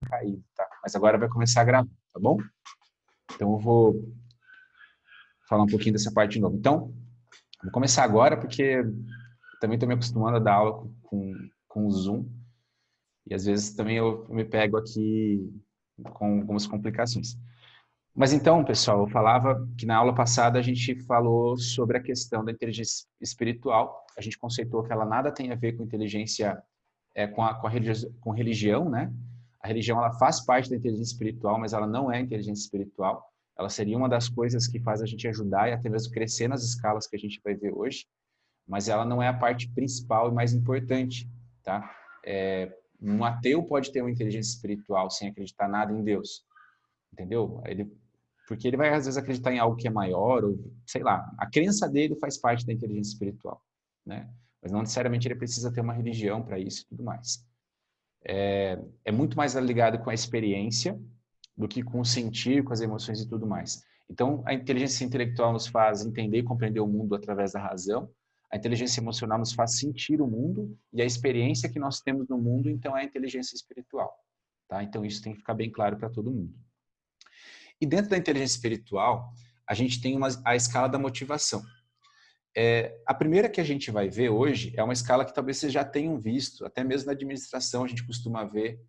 caído, tá? Mas agora vai começar a gravar, tá bom? Então eu vou falar um pouquinho dessa parte de novo. Então, vou começar agora porque também estou me acostumando a dar aula com o Zoom e às vezes também eu me pego aqui com algumas complicações. Mas então, pessoal, eu falava que na aula passada a gente falou sobre a questão da inteligência espiritual. A gente conceitou que ela nada tem a ver com inteligência, com religião, né? A religião ela faz parte da inteligência espiritual, mas ela não é inteligência espiritual. Ela seria uma das coisas que faz a gente ajudar e até mesmo crescer nas escalas que a gente vai ver hoje, mas ela não é a parte principal e mais importante, tá? Um ateu pode ter uma inteligência espiritual sem acreditar nada em Deus, entendeu? Porque ele vai às vezes acreditar em algo que é maior, ou sei lá, a crença dele faz parte da inteligência espiritual, né? Mas não necessariamente ele precisa ter uma religião para isso e tudo mais. É muito mais ligado com a experiência do que com o sentir, com as emoções e tudo mais. Então, a inteligência intelectual nos faz entender e compreender o mundo através da razão, a inteligência emocional nos faz sentir o mundo, e a experiência que nós temos no mundo, então, é a inteligência espiritual, tá? Então, isso tem que ficar bem claro para todo mundo. E dentro da inteligência espiritual, a gente tem a escala da motivação. A primeira que a gente vai ver hoje é uma escala que talvez vocês já tenham visto, até mesmo na administração a gente costuma ver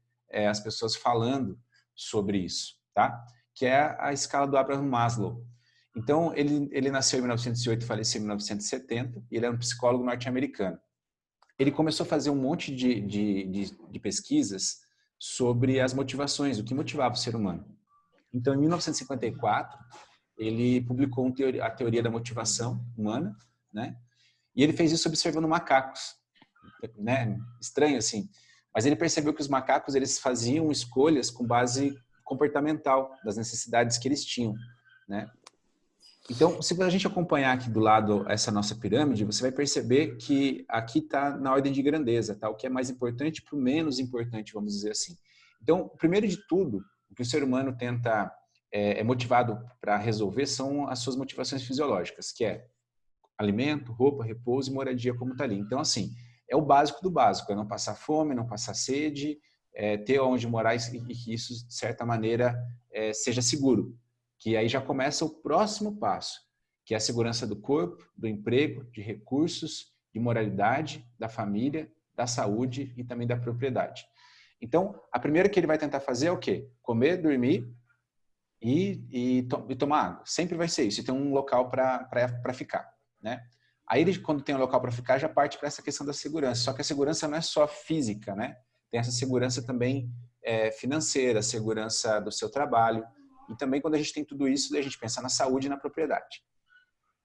as pessoas falando sobre isso, tá? Que é a escala do Abraham Maslow. Então, ele nasceu em 1908 e faleceu em 1970, e ele é um psicólogo norte-americano. Ele começou a fazer um monte de pesquisas sobre as motivações, o que motivava o ser humano. Então, em 1954, ele publicou a teoria da motivação humana, né? E ele fez isso observando macacos, né? Estranho assim. Mas ele percebeu que os macacos eles faziam escolhas com base comportamental das necessidades que eles tinham, né? Então, se a gente acompanhar aqui do lado essa nossa pirâmide, você vai perceber que aqui está na ordem de grandeza, tá? O que é mais importante para o menos importante, vamos dizer assim. Então, primeiro de tudo, o que o ser humano tenta é motivado para resolver são as suas motivações fisiológicas, que é alimento, roupa, repouso e moradia, como está ali. Então, assim, é o básico do básico, é não passar fome, não passar sede, ter onde morar e que isso, de certa maneira, seja seguro. Que aí já começa o próximo passo, que é a segurança do corpo, do emprego, de recursos, de moralidade, da família, da saúde e também da propriedade. Então, a primeira que ele vai tentar fazer é o quê? Comer, dormir e tomar água. Sempre vai ser isso. E tem um local para ficar, né? Aí, ele, quando tem um local para ficar, já parte para essa questão da segurança. Só que a segurança não é só física, né? Tem essa segurança também financeira, segurança do seu trabalho. E também, quando a gente tem tudo isso, a gente pensa na saúde e na propriedade.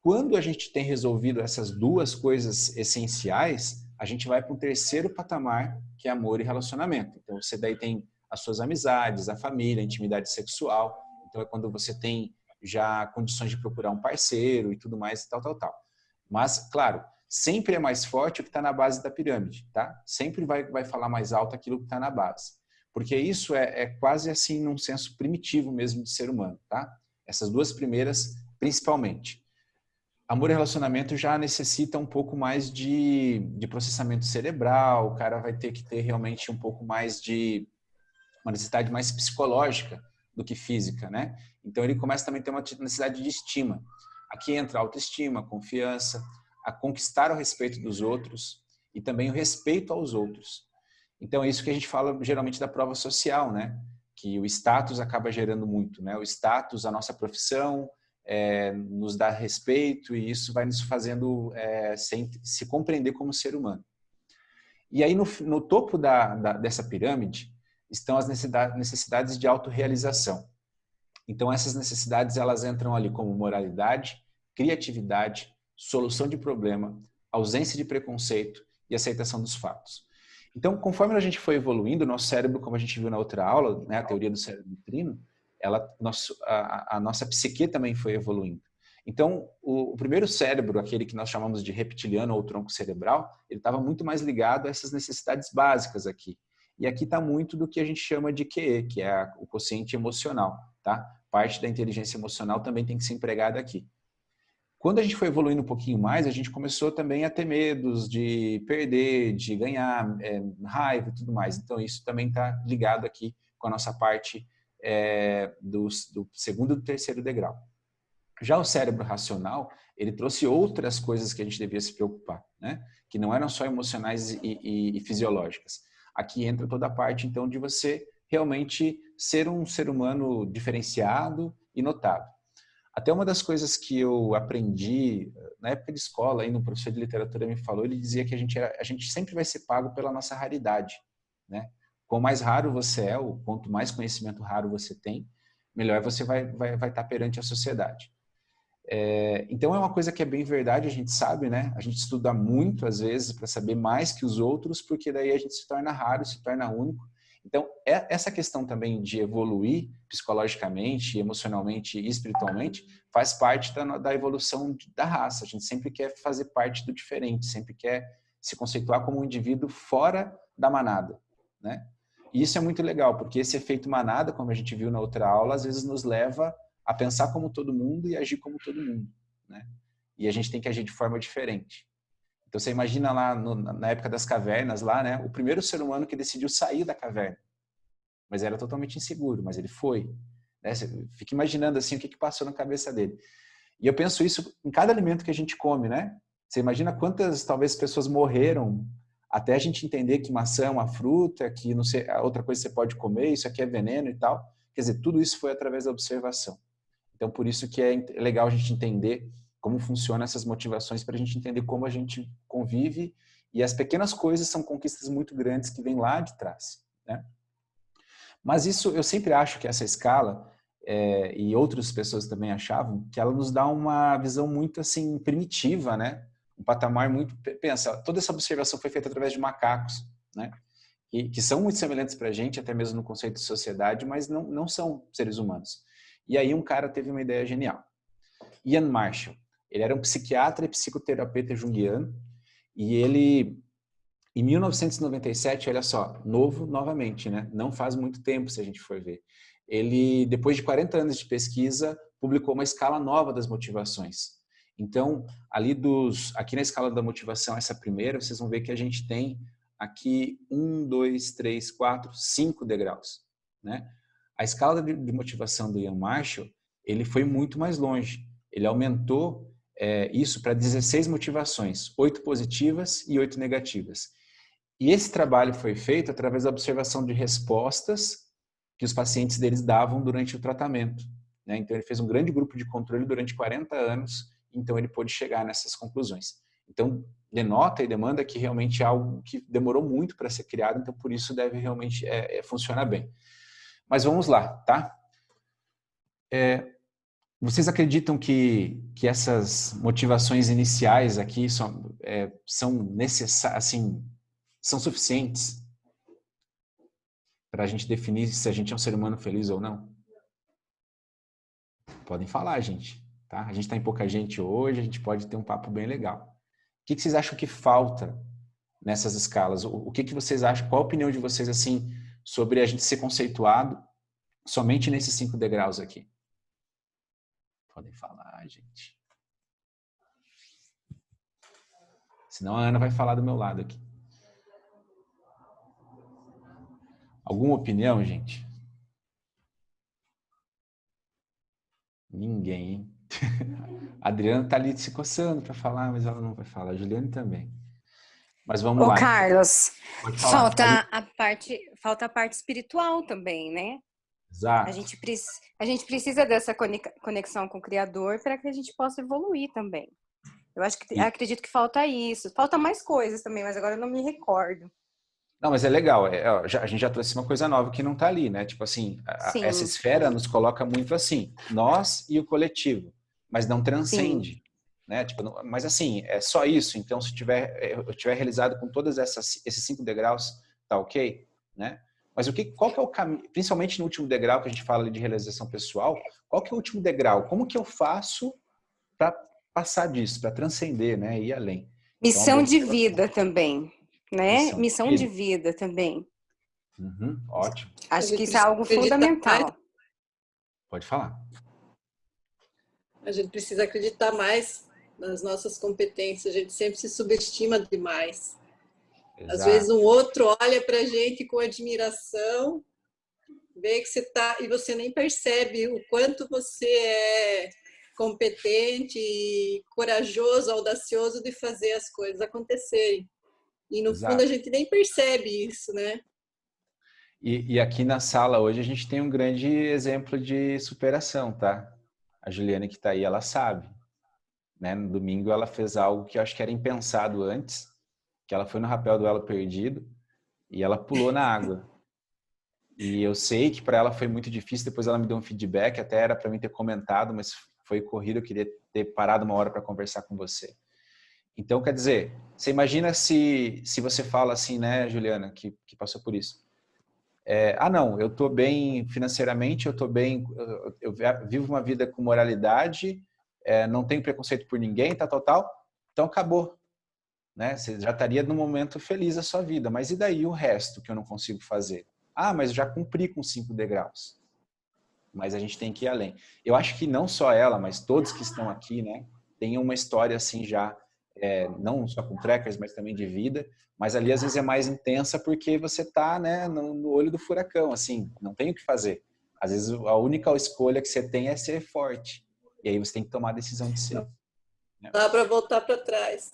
Quando a gente tem resolvido essas duas coisas essenciais, a gente vai para um terceiro patamar, que é amor e relacionamento. Então, você daí tem as suas amizades, a família, a intimidade sexual. Então, é quando você tem já condições de procurar um parceiro e tudo mais, tal. Mas, claro, sempre é mais forte o que está na base da pirâmide, tá? Sempre vai falar mais alto aquilo que está na base. Porque isso é quase assim num senso primitivo mesmo de ser humano, tá? Essas duas primeiras, principalmente. Amor e relacionamento já necessita um pouco mais de processamento cerebral, o cara vai ter que ter realmente um pouco mais de uma necessidade mais psicológica do que física, né? Então ele começa também a ter uma necessidade de estima. Aqui entra a autoestima, a confiança, a conquistar o respeito dos outros e também o respeito aos outros. Então é isso que a gente fala geralmente da prova social, né? Que o status acaba gerando muito, né? O status, a nossa profissão, nos dá respeito e isso vai nos fazendo se compreender como ser humano. E aí no topo dessa pirâmide estão as necessidades de autorrealização. Então essas necessidades elas entram ali como moralidade, criatividade, solução de problema, ausência de preconceito e aceitação dos fatos. Então, conforme a gente foi evoluindo, o nosso cérebro, como a gente viu na outra aula, né, a teoria do cérebro trino, a nossa psique também foi evoluindo. Então, o primeiro cérebro, aquele que nós chamamos de reptiliano ou tronco cerebral, ele estava muito mais ligado a essas necessidades básicas aqui. E aqui está muito do que a gente chama de QE, que é o quociente emocional, tá? Parte da inteligência emocional também tem que ser empregada aqui. Quando a gente foi evoluindo um pouquinho mais, a gente começou também a ter medos de perder, de ganhar, raiva e tudo mais. Então, isso também está ligado aqui com a nossa parte do segundo e do terceiro degrau. Já o cérebro racional, ele trouxe outras coisas que a gente devia se preocupar, né? Que não eram só emocionais e fisiológicas. Aqui entra toda a parte, então, de você realmente ser um ser humano diferenciado e notado. Até uma das coisas que eu aprendi na época de escola, ainda um professor de literatura me falou, ele dizia que a gente sempre vai ser pago pela nossa raridade, né? Quanto mais raro você é, ou quanto mais conhecimento raro você tem, melhor você vai estar perante a sociedade. Então é uma coisa que é bem verdade, a gente sabe, né? A gente estuda muito às vezes para saber mais que os outros, porque daí a gente se torna raro, se torna único. Então essa questão também de evoluir psicologicamente, emocionalmente e espiritualmente faz parte da evolução da raça. A gente sempre quer fazer parte do diferente, sempre quer se conceituar como um indivíduo fora da manada, né? E isso é muito legal, porque esse efeito manada, como a gente viu na outra aula, às vezes nos leva a pensar como todo mundo e agir como todo mundo, né? E a gente tem que agir de forma diferente. Então você imagina lá na época das cavernas lá, né? O primeiro ser humano que decidiu sair da caverna, mas era totalmente inseguro, mas ele foi, né? Você fica imaginando assim o que passou na cabeça dele. E eu penso isso em cada alimento que a gente come, né? Você imagina quantas talvez pessoas morreram até a gente entender que maçã é uma fruta, que não sei, outra coisa você pode comer, isso aqui é veneno e tal. Quer dizer, tudo isso foi através da observação. Então, por isso que é legal a gente entender como funcionam essas motivações, para a gente entender como a gente convive, e as pequenas coisas são conquistas muito grandes que vêm lá de trás, né? Mas isso, eu sempre acho que essa escala, e outras pessoas também achavam, que ela nos dá uma visão muito assim primitiva, né? Um patamar muito... Pensa, toda essa observação foi feita através de macacos, né? Que são muito semelhantes para a gente, até mesmo no conceito de sociedade, mas não são seres humanos. E aí um cara teve uma ideia genial. Ian Marshall, ele era um psiquiatra e psicoterapeuta junguiano, e ele, em 1997, olha só, novo novamente, né? Não faz muito tempo, se a gente for ver. Ele, depois de 40 anos de pesquisa, publicou uma escala nova das motivações. Então, aqui na escala da motivação, essa primeira, vocês vão ver que a gente tem aqui 1, 2, 3, 4, 5 degraus, né? A escala de motivação do Ian Marshall, ele foi muito mais longe. Ele aumentou isso para 16 motivações, 8 positivas e 8 negativas. E esse trabalho foi feito através da observação de respostas que os pacientes deles davam durante o tratamento, né? Então ele fez um grande grupo de controle durante 40 anos, então ele pôde chegar nessas conclusões. Então denota e demanda que realmente é algo que demorou muito para ser criado, então por isso deve realmente funcionar bem. Mas vamos lá, tá? Vocês acreditam que essas motivações iniciais aqui são necessárias, assim, são suficientes para a gente definir se a gente é um ser humano feliz ou não? Podem falar, gente, tá? A gente está em pouca gente hoje, a gente pode ter um papo bem legal. O que vocês acham que falta nessas escalas? O que vocês acham? Qual a opinião de vocês, assim, sobre a gente ser conceituado somente nesses 5 degraus aqui? Podem falar, gente. Senão a Ana vai falar do meu lado aqui. Alguma opinião, gente? Ninguém, hein? A Adriana tá ali se coçando para falar, mas ela não vai falar. A Juliane também. Mas vamos Ô, lá. Carlos, Pode falar. falta a parte espiritual também, né? Exato. A gente precisa dessa conexão com o Criador para que a gente possa evoluir também. Acredito que falta isso. Falta mais coisas também, mas agora eu não me recordo. Não, mas é legal. A gente já trouxe uma coisa nova que não está ali, né? Tipo assim, essa Sim, esfera nos coloca muito assim, nós e o coletivo, mas não sim. transcende, né? Tipo, mas assim, é só isso. Então, se eu tiver realizado com todos esses 5 degraus, tá ok, né? Mas qual que é o caminho, principalmente no último degrau que a gente fala ali de realização pessoal, qual que é o último degrau? Como que eu faço para passar disso, para transcender, né? Ir além. Então, a Missão de observação, vida também, né? missão de Missão de vida. vida também. Uhum, ótimo. A Acho que gente isso é precisa algo acreditar mais, fundamental. Pode falar. a gente precisa acreditar mais nas nossas competências, a gente sempre se subestima demais. Exato. Às vezes um outro olha para a gente com admiração Vê que você tá e você nem percebe o quanto você é competente, e corajoso, audacioso de fazer as coisas acontecerem. E no fundo a Exato. gente nem percebe isso, né? E aqui na sala hoje a gente tem um grande exemplo de superação, tá? A Juliane que está aí, ela sabe, né? No domingo ela fez algo que eu acho que era impensado antes, que ela foi no rapel do elo perdido e ela pulou na água. E eu sei que para ela foi muito difícil, depois ela me deu um feedback, até era para mim ter comentado, mas foi corrido, eu queria ter parado uma hora para conversar com você. Então, quer dizer, você imagina se você fala assim, né, Juliana, que passou por isso. Não, eu estou bem financeiramente, eu estou bem, eu vivo uma vida com moralidade, não tenho preconceito por ninguém, tal. Então, acabou. Né? Você já estaria num momento feliz da sua vida. Mas e daí o resto que eu não consigo fazer? Mas eu já cumpri com 5 degraus. Mas a gente tem que ir além. Eu acho que não só ela, mas todos que estão aqui, né, têm uma história assim já, não só com trackers, mas também de vida. Mas ali às vezes é mais intensa porque você está, né, no olho do furacão, assim, não tem o que fazer. Às vezes a única escolha que você tem é ser forte. E aí você tem que tomar a decisão de ser. Não dá para voltar para trás.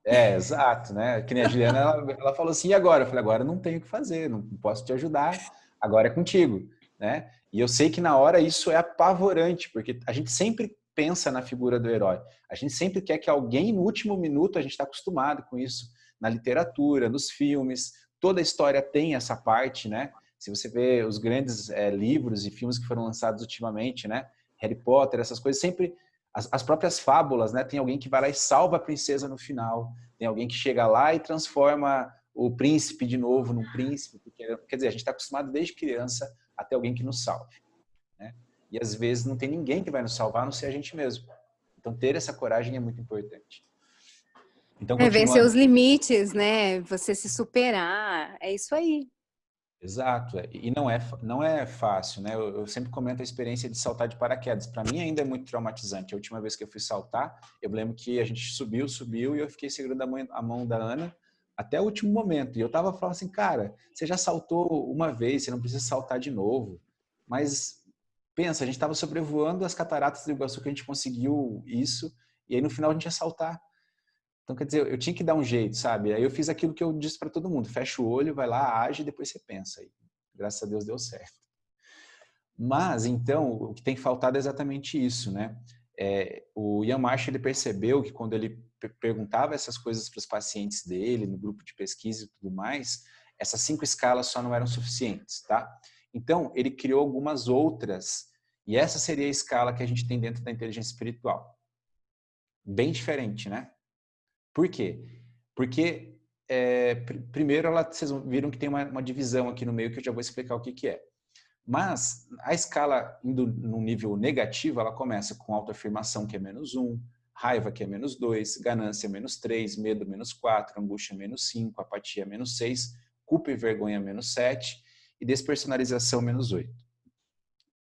Exato, né? Que nem a Juliana, ela falou assim, e agora? Eu falei, agora eu não tenho o que fazer, não posso te ajudar, agora é contigo, né? E eu sei que na hora isso é apavorante, porque a gente sempre pensa na figura do herói. A gente sempre quer que alguém no último minuto, a gente está acostumado com isso, na literatura, nos filmes, toda a história tem essa parte, né? Se você vê os grandes livros e filmes que foram lançados ultimamente, né? Harry Potter, essas coisas, sempre as próprias fábulas, né? Tem alguém que vai lá e salva a princesa no final. Tem alguém que chega lá e transforma o príncipe de novo num príncipe. Quer dizer, a gente está acostumado desde criança a ter alguém que nos salve. Né? E às vezes não tem ninguém que vai nos salvar, a não ser a gente mesmo. Então ter essa coragem é muito importante. Então, Vencer continuando. os limites, né? Você se superar. É isso aí. Exato, e não é fácil, né? Eu sempre comento a experiência de saltar de paraquedas. Para mim ainda é muito traumatizante. A última vez que eu fui saltar, eu lembro que a gente subiu e eu fiquei segurando a mão da Ana até o último momento. E eu tava falando assim, cara, você já saltou uma vez, você não precisa saltar de novo. Mas pensa, a gente estava sobrevoando as cataratas do Iguaçu que a gente conseguiu isso, e aí no final a gente ia saltar. Então, quer dizer, eu tinha que dar um jeito, sabe? Aí eu fiz aquilo que eu disse para todo mundo: fecha o olho, vai lá, age e depois você pensa. E graças a Deus deu certo. Mas, então, o que tem faltado é exatamente isso, né? O Ian Marshall, ele percebeu que quando ele perguntava essas coisas para os pacientes dele, no grupo de pesquisa e tudo mais, essas 5 escalas só não eram suficientes, tá? Então, ele criou algumas outras, e essa seria a escala que a gente tem dentro da inteligência espiritual. Bem diferente, né? Por quê? Porque, primeiro, vocês viram que tem uma divisão aqui no meio que eu já vou explicar o que é. Mas a escala indo num nível negativo, ela começa com autoafirmação, que é -1, raiva, que é -2, ganância, -3, medo, -4, angústia, -5, apatia, -6, culpa e vergonha, -7 e despersonalização, -8.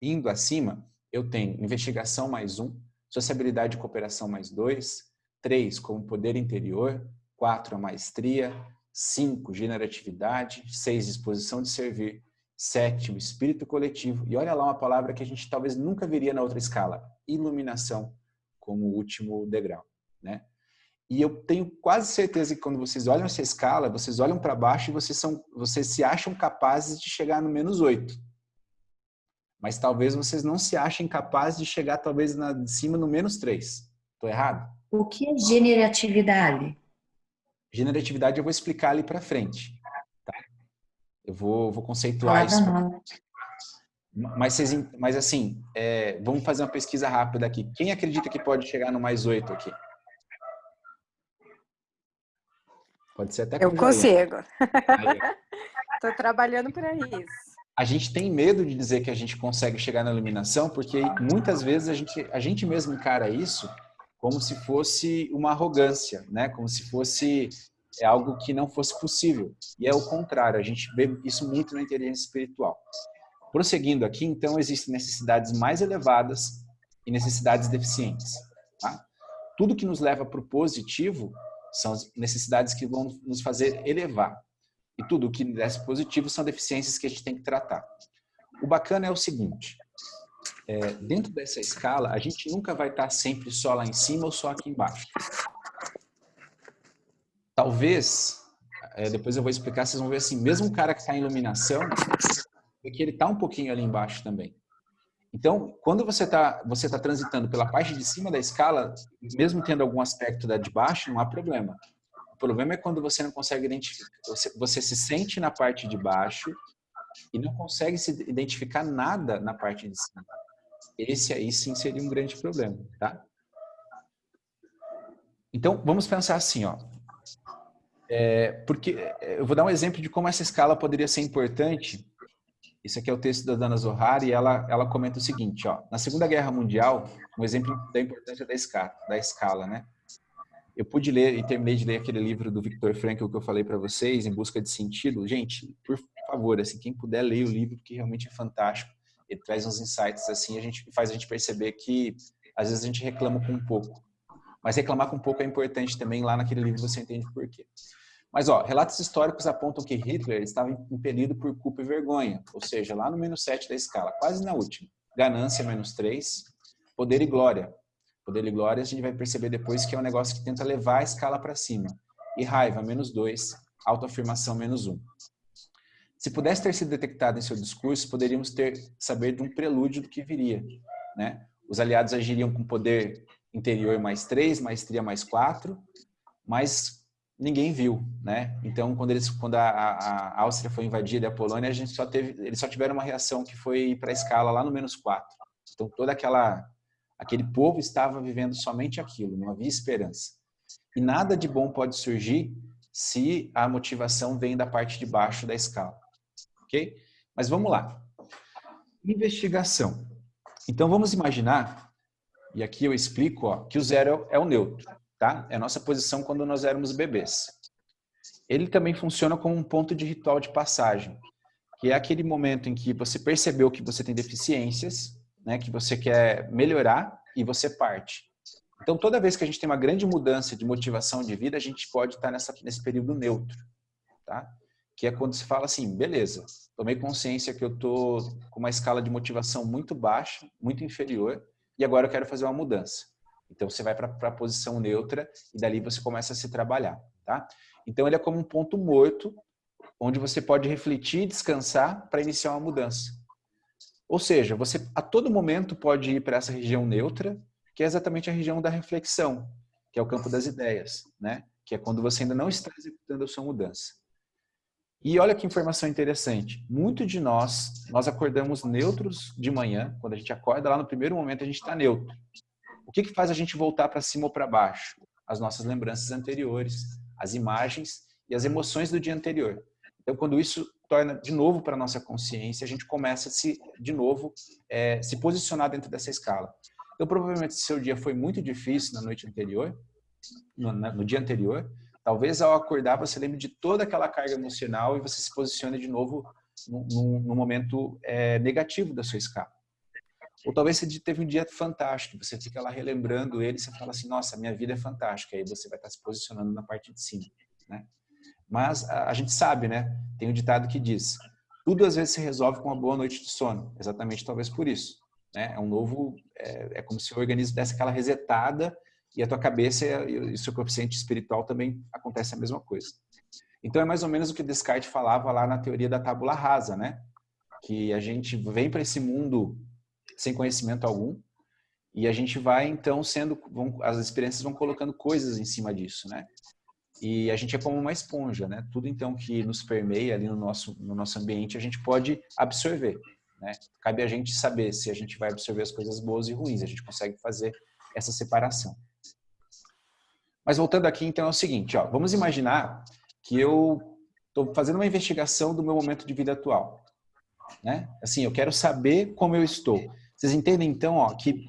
Indo acima, eu tenho investigação +1, sociabilidade e cooperação +2, 3 como poder interior, 4 a maestria, 5 generatividade, 6 disposição de servir, 7 o espírito coletivo, e olha lá uma palavra que a gente talvez nunca veria na outra escala, iluminação, como último degrau, né? E eu tenho quase certeza que quando vocês olham essa escala, vocês olham para baixo e vocês se acham capazes de chegar no -8. Mas talvez vocês não se achem capazes de chegar talvez de cima no -3. Estou errado? O que é generatividade? Generatividade eu vou explicar ali para frente. Tá? Eu vou conceituar Palavra isso. nova. Mas assim, vamos fazer uma pesquisa rápida aqui. Quem acredita que pode chegar no +8 aqui? Pode ser até com Eu consigo. Aí. Estou trabalhando para isso. A gente tem medo de dizer que a gente consegue chegar na iluminação, porque muitas vezes a gente mesmo encara isso como se fosse uma arrogância, né? Como se fosse algo que não fosse possível. E é o contrário, a gente vê isso muito na inteligência espiritual. Prosseguindo aqui, então, existem necessidades mais elevadas e necessidades deficientes. Tá? Tudo que nos leva para o positivo são as necessidades que vão nos fazer elevar. E tudo o que desce positivo são deficiências que a gente tem que tratar. O bacana é o seguinte, dentro dessa escala, a gente nunca vai estar sempre só lá em cima ou só aqui embaixo. Talvez, depois eu vou explicar, vocês vão ver assim, mesmo o cara que está em iluminação, é que ele está um pouquinho ali embaixo também. Então, quando você tá transitando pela parte de cima da escala, mesmo tendo algum aspecto da de baixo, não há problema. O problema é quando você não consegue identificar, você se sente na parte de baixo e não consegue se identificar nada na parte de cima. Esse aí sim seria um grande problema, tá? Então, vamos pensar assim, ó. Porque eu vou dar um exemplo de como essa escala poderia ser importante. Esse aqui é o texto da Dana Zohar e ela comenta o seguinte, ó. Na Segunda Guerra Mundial, um exemplo da importância da escala, né? Eu pude ler e terminei de ler aquele livro do Viktor Frankl que eu falei para vocês, Em Busca de Sentido. Gente, por favor, assim, quem puder ler o livro, porque realmente é fantástico. Ele traz uns insights assim, faz a gente perceber que às vezes a gente reclama com um pouco. Mas reclamar com um pouco é importante também, lá naquele livro você entende por quê. Mas, ó, relatos históricos apontam que Hitler estava impelido por culpa e vergonha, ou seja, lá no -7 da escala, quase na última. Ganância, -3, poder e glória. Poder e glória a gente vai perceber depois que é um negócio que tenta levar a escala para cima. E raiva, -2, autoafirmação, -1. Se pudesse ter sido detectado em seu discurso, poderíamos saber de um prelúdio do que viria, né? Os aliados agiriam com poder interior +3, maestria +4, mas ninguém viu, né? Então, quando a Áustria foi invadida e a Polônia, eles só tiveram uma reação que foi para a escala lá no -4. Então, aquele povo estava vivendo somente aquilo, não havia esperança. E nada de bom pode surgir se a motivação vem da parte de baixo da escala, ok? Mas vamos lá. Investigação. Então, vamos imaginar, e aqui eu explico, ó, que o zero é o neutro. Tá? É a nossa posição quando nós éramos bebês. Ele também funciona como um ponto de ritual de passagem, que é aquele momento em que você percebeu que você tem deficiências, né, que você quer melhorar e você parte. Então, toda vez que a gente tem uma grande mudança de motivação de vida, a gente pode estar nesse período neutro, tá? Que é quando se fala assim, beleza, tomei consciência que eu estou com uma escala de motivação muito baixa, muito inferior, e agora eu quero fazer uma mudança. Então, você vai para a posição neutra e dali você começa a se trabalhar, tá? Então, ele é como um ponto morto, onde você pode refletir e descansar para iniciar uma mudança. Ou seja, você a todo momento pode ir para essa região neutra, que é exatamente a região da reflexão, que é o campo das ideias, né? Que é quando você ainda não está executando a sua mudança. E olha que informação interessante. Muito de nós acordamos neutros de manhã. Quando a gente acorda, lá no primeiro momento a gente está neutro. O que faz a gente voltar para cima ou para baixo? As nossas lembranças anteriores, as imagens e as emoções do dia anterior. Então, quando isso torna de novo para a nossa consciência, a gente começa de novo, se posicionar dentro dessa escala. Então, provavelmente, se seu dia foi muito difícil na noite anterior, no dia anterior, talvez ao acordar você lembre de toda aquela carga emocional e você se posicione de novo no momento negativo da sua escala. Ou talvez você teve um dia fantástico, você fica lá relembrando ele e você fala assim, nossa, minha vida é fantástica. Aí você vai estar se posicionando na parte de cima, né? Mas a gente sabe, né? Tem um ditado que diz, tudo às vezes se resolve com uma boa noite de sono. Exatamente, talvez por isso, né? É como se o organismo desse aquela resetada e a tua cabeça e o seu coeficiente espiritual também acontece a mesma coisa. Então é mais ou menos o que Descartes falava lá na teoria da tábula rasa, né? Que a gente vem para esse mundo sem conhecimento algum, e a gente vai, então, as experiências vão colocando coisas em cima disso, né? E a gente é como uma esponja, né? Tudo, então, que nos permeia ali no nosso ambiente, a gente pode absorver, né? Cabe a gente saber se a gente vai absorver as coisas boas e ruins, a gente consegue fazer essa separação. Mas voltando aqui, então, é o seguinte, ó, vamos imaginar que eu estou fazendo uma investigação do meu momento de vida atual, né? Assim, eu quero saber como eu estou. Vocês entendem, então, ó, que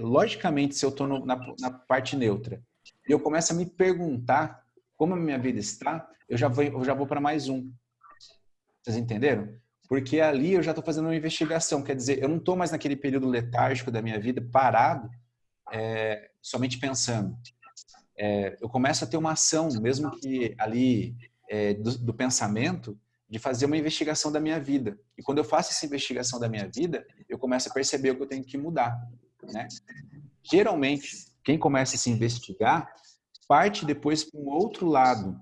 logicamente, se eu estou na parte neutra e eu começo a me perguntar como a minha vida está, eu já vou para mais um. Vocês entenderam? Porque ali eu já estou fazendo uma investigação. Quer dizer, eu não estou mais naquele período letárgico da minha vida, parado, somente pensando. Eu começo a ter uma ação, mesmo que ali do pensamento, de fazer uma investigação da minha vida. E quando eu faço essa investigação da minha vida, eu começo a perceber o que eu tenho que mudar, né? Geralmente, quem começa a se investigar parte depois para um outro lado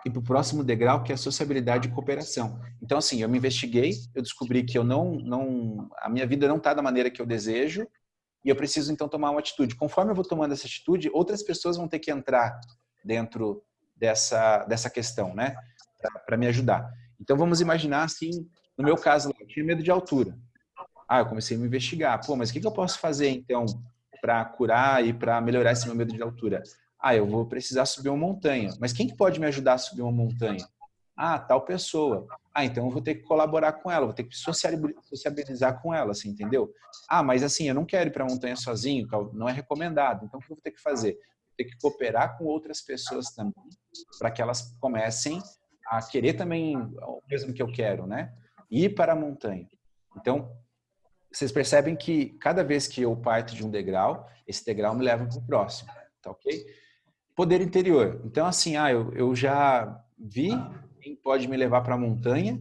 e para o próximo degrau, que é a sociabilidade e cooperação. Então, assim, eu me investiguei, eu descobri que a minha vida não está da maneira que eu desejo e eu preciso, então, tomar uma atitude. Conforme eu vou tomando essa atitude, outras pessoas vão ter que entrar dentro dessa questão, né? Para me ajudar. Então, vamos imaginar, assim, no meu caso, eu tinha medo de altura. Eu comecei a me investigar. Pô, mas o que eu posso fazer, então, para curar e para melhorar esse meu medo de altura? Eu vou precisar subir uma montanha. Mas quem que pode me ajudar a subir uma montanha? Tal pessoa. Então eu vou ter que colaborar com ela, vou ter que sociabilizar com ela, assim, entendeu? Mas assim, eu não quero ir para a montanha sozinho, não é recomendado. Então o que eu vou ter que fazer? Vou ter que cooperar com outras pessoas também, para que elas comecem a querer também o mesmo que eu quero, né? Ir para a montanha. Então, vocês percebem que cada vez que eu parto de um degrau, esse degrau me leva para o próximo, tá ok? Poder interior. Então, assim, eu já vi quem pode me levar para a montanha,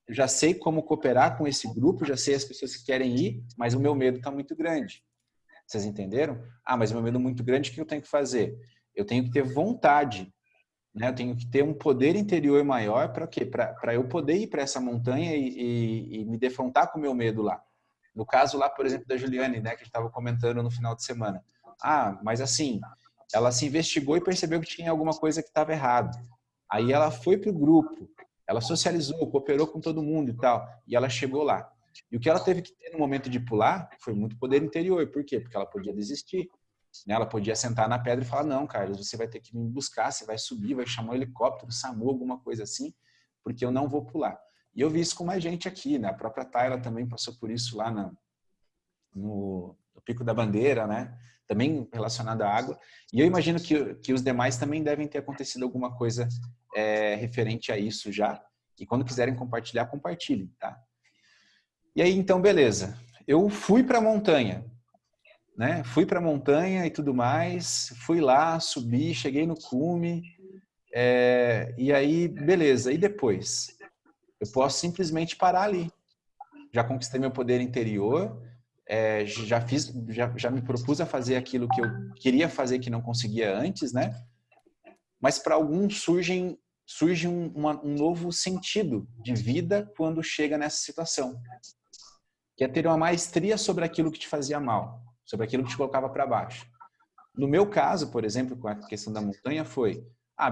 eu já sei como cooperar com esse grupo, já sei as pessoas que querem ir, mas o meu medo está muito grande. Vocês entenderam? Mas o meu medo é muito grande, o que eu tenho que fazer? Eu tenho que ter vontade, né? Eu tenho que ter um poder interior maior para quê? Para eu poder ir para essa montanha e me defrontar com o meu medo lá. No caso lá, por exemplo, da Juliane, né, que a gente estava comentando no final de semana. Mas assim, ela se investigou e percebeu que tinha alguma coisa que estava errado. Aí ela foi para o grupo, ela socializou, cooperou com todo mundo e tal, e ela chegou lá. E o que ela teve que ter no momento de pular foi muito poder interior. Por quê? Porque ela podia desistir. Né? Ela podia sentar na pedra e falar, não, Carlos, você vai ter que me buscar, você vai subir, vai chamar um helicóptero, SAMU, alguma coisa assim, porque eu não vou pular. E eu vi isso com mais gente aqui, né? A própria Tayla também passou por isso lá no Pico da Bandeira, né? Também relacionado à água. E eu imagino que os demais também devem ter acontecido alguma coisa referente a isso já. E quando quiserem compartilhar, compartilhem, tá? E aí, então, beleza. Eu fui para a montanha, né? Fui para a montanha e tudo mais. Fui lá, subi, cheguei no cume. E aí, beleza. E depois? Eu posso simplesmente parar ali. Já conquistei meu poder interior, já me propus a fazer aquilo que eu queria fazer que não conseguia antes, né? Mas para alguns surge um novo sentido de vida quando chega nessa situação, que é ter uma maestria sobre aquilo que te fazia mal, sobre aquilo que te colocava para baixo. No meu caso, por exemplo, com a questão da montanha foi,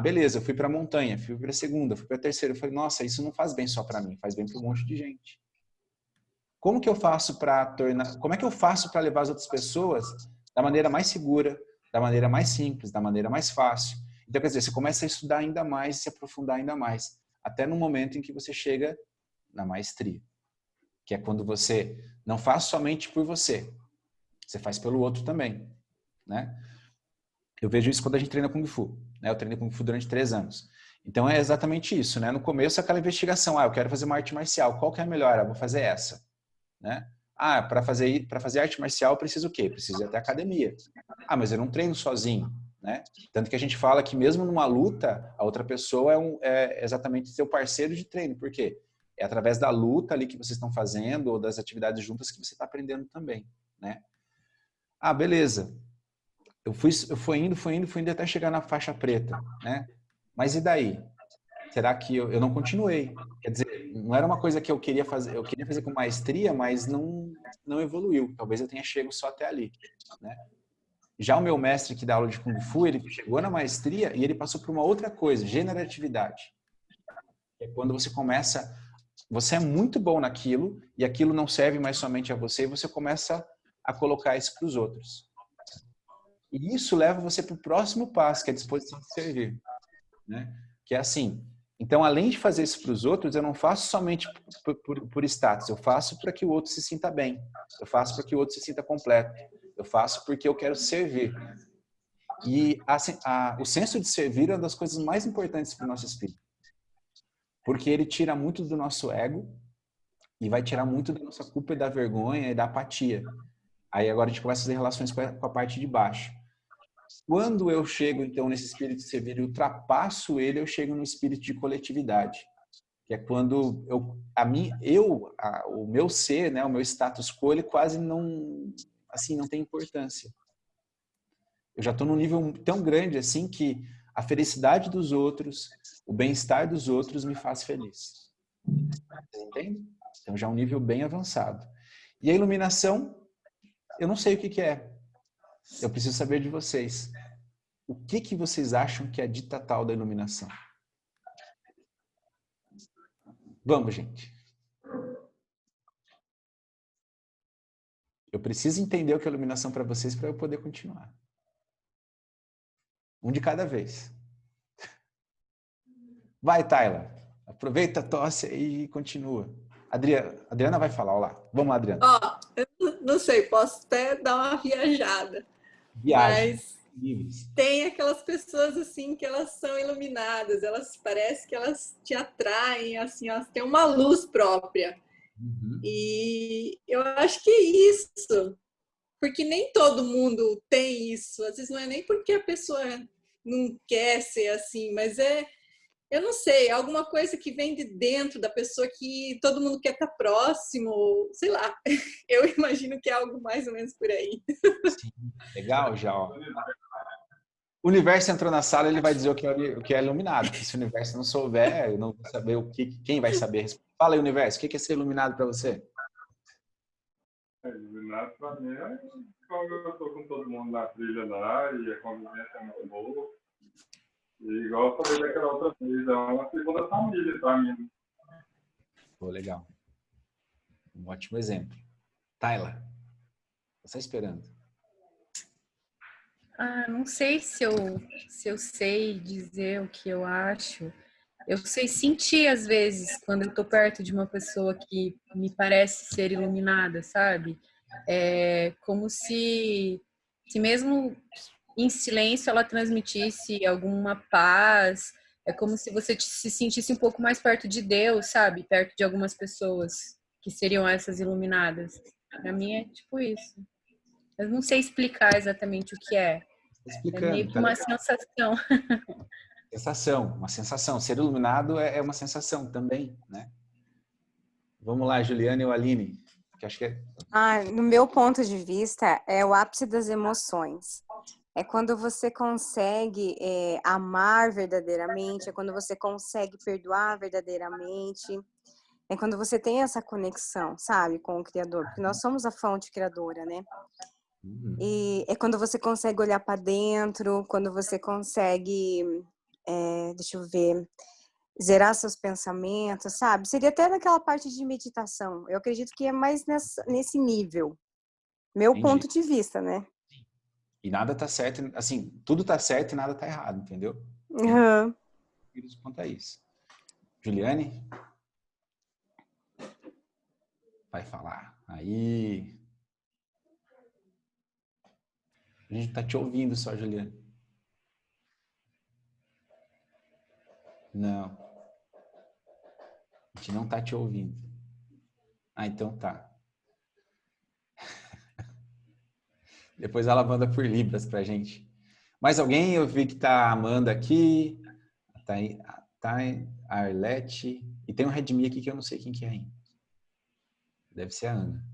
beleza, eu fui para a montanha, fui para a segunda, fui para a terceira, eu falei, nossa, isso não faz bem só para mim, faz bem para um monte de gente. Como que eu faço como é que eu faço para levar as outras pessoas da maneira mais segura, da maneira mais simples, da maneira mais fácil? Então, quer dizer, você começa a estudar ainda mais, se aprofundar ainda mais, até no momento em que você chega na maestria, que é quando você não faz somente por você, você faz pelo outro também, né? Eu vejo isso quando a gente treina Kung Fu, né? Eu treinei Kung Fu durante 3 anos. Então é exatamente isso, né? No começo aquela investigação, eu quero fazer uma arte marcial, qual que é a melhor? Eu vou fazer essa, né? Para fazer arte marcial eu preciso o quê? Preciso ir até a academia. Mas eu não treino sozinho, né? Tanto que a gente fala que mesmo numa luta, a outra pessoa é exatamente seu parceiro de treino. Por quê? É através da luta ali que vocês estão fazendo ou das atividades juntas que você está aprendendo também, né? Beleza. Eu fui indo até chegar na faixa preta, né? Mas e daí? Será que eu não continuei? Quer dizer, não era uma coisa que eu queria fazer com maestria, mas não evoluiu. Talvez eu tenha chego só até ali, né? Já o meu mestre que dá aula de Kung Fu, ele chegou na maestria e ele passou por uma outra coisa, generatividade. É quando você é muito bom naquilo e aquilo não serve mais somente a você e você começa a colocar isso para os outros. E isso leva você para o próximo passo, que é a disposição de servir, né? Que é assim, então além de fazer isso para os outros, eu não faço somente por status, eu faço para que o outro se sinta bem, eu faço para que o outro se sinta completo, eu faço porque eu quero servir. E o senso de servir é uma das coisas mais importantes para o nosso espírito, porque ele tira muito do nosso ego e vai tirar muito da nossa culpa e da vergonha e da apatia. Aí agora a gente começa a fazer relações com a parte de baixo. Quando eu chego, então, nesse espírito de servir e ultrapasso ele, eu chego no espírito de coletividade. que é quando o meu ser, né, o meu status quo, ele quase não, assim, não tem importância. Eu já estou num nível tão grande assim que a felicidade dos outros, o bem-estar dos outros me faz feliz. Você entende? Então já é um nível bem avançado. E a iluminação, eu não sei o que é. Eu preciso saber de vocês. O que vocês acham que é a dita tal da iluminação? Vamos, gente. Eu preciso entender o que é iluminação para vocês para eu poder continuar. Um de cada vez. Vai, Tayla. Aproveita, tosse e continua. Adriana vai falar, olá. Vamos lá, Adriana. Ó, eu não sei, posso até dar uma viajada, Viagem. mas Livres. tem aquelas pessoas assim que elas são iluminadas, elas parece que elas te atraem, assim, elas têm uma luz própria. Uhum. E eu acho que é isso, porque nem todo mundo tem isso. Às vezes não é nem porque a pessoa não quer ser assim, mas eu não sei, alguma coisa que vem de dentro da pessoa que todo mundo quer estar próximo, sei lá. Eu imagino que é algo mais ou menos por aí. Sim, legal já, ó. O universo entrou na sala, ele vai dizer o que é iluminado. Se o universo não souber, eu não vou saber quem vai saber. Fala aí, universo, o que é ser iluminado para você? Iluminado para mim é quando eu estou com todo mundo na trilha lá e a convivência é muito boa. E igual eu falei daquela outra vez, é uma segunda família para mim. Pô, legal. Um ótimo exemplo. Tayla, você está esperando? Não sei se eu sei dizer o que eu acho. Eu sei sentir, às vezes, quando eu tô perto de uma pessoa que me parece ser iluminada, sabe? É como se mesmo em silêncio ela transmitisse alguma paz. É como se você se sentisse um pouco mais perto de Deus, sabe? Perto de algumas pessoas que seriam essas iluminadas. Para mim é tipo isso. Eu não sei explicar exatamente o que é. Tá É meio explicando, que tá uma legal. sensação. Sensação, uma sensação. Ser iluminado é uma sensação também, né? Vamos lá, Juliana e o Aline, que acho que é... No meu ponto de vista, é o ápice das emoções. É quando você consegue amar verdadeiramente, é quando você consegue perdoar verdadeiramente, é quando você tem essa conexão, sabe, com o Criador, porque nós somos a fonte criadora, né? E é quando você consegue olhar para dentro, quando você consegue, deixa eu ver, zerar seus pensamentos, sabe? Seria até naquela parte de meditação. Eu acredito que é mais nesse nível. Meu Entendi. ponto de vista, né? E nada tá certo, assim, tudo tá certo e nada tá errado, entendeu? Uhum. Quanto a isso. Juliane? Vai falar. Aí. A gente tá te ouvindo só, Juliane. Não. A gente não tá te ouvindo. Então tá. Depois ela manda por Libras pra gente. Mais alguém? Eu vi que tá a Amanda aqui. Tá a Arlete. E tem um Redmi aqui que eu não sei quem que é ainda. Deve ser a Ana,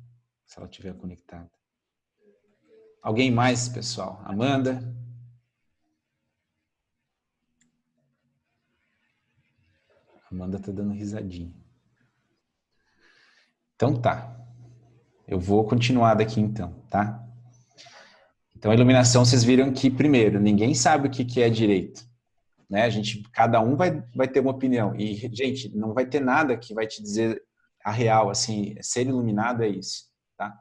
se ela estiver conectada. Alguém mais, pessoal? Amanda? Amanda tá dando risadinha. Então tá. Eu vou continuar daqui então, tá? Então a iluminação, vocês viram que, primeiro, ninguém sabe o que é direito. Né? Cada um vai ter uma opinião. E, gente, não vai ter nada que vai te dizer a real, assim, ser iluminado é isso, tá?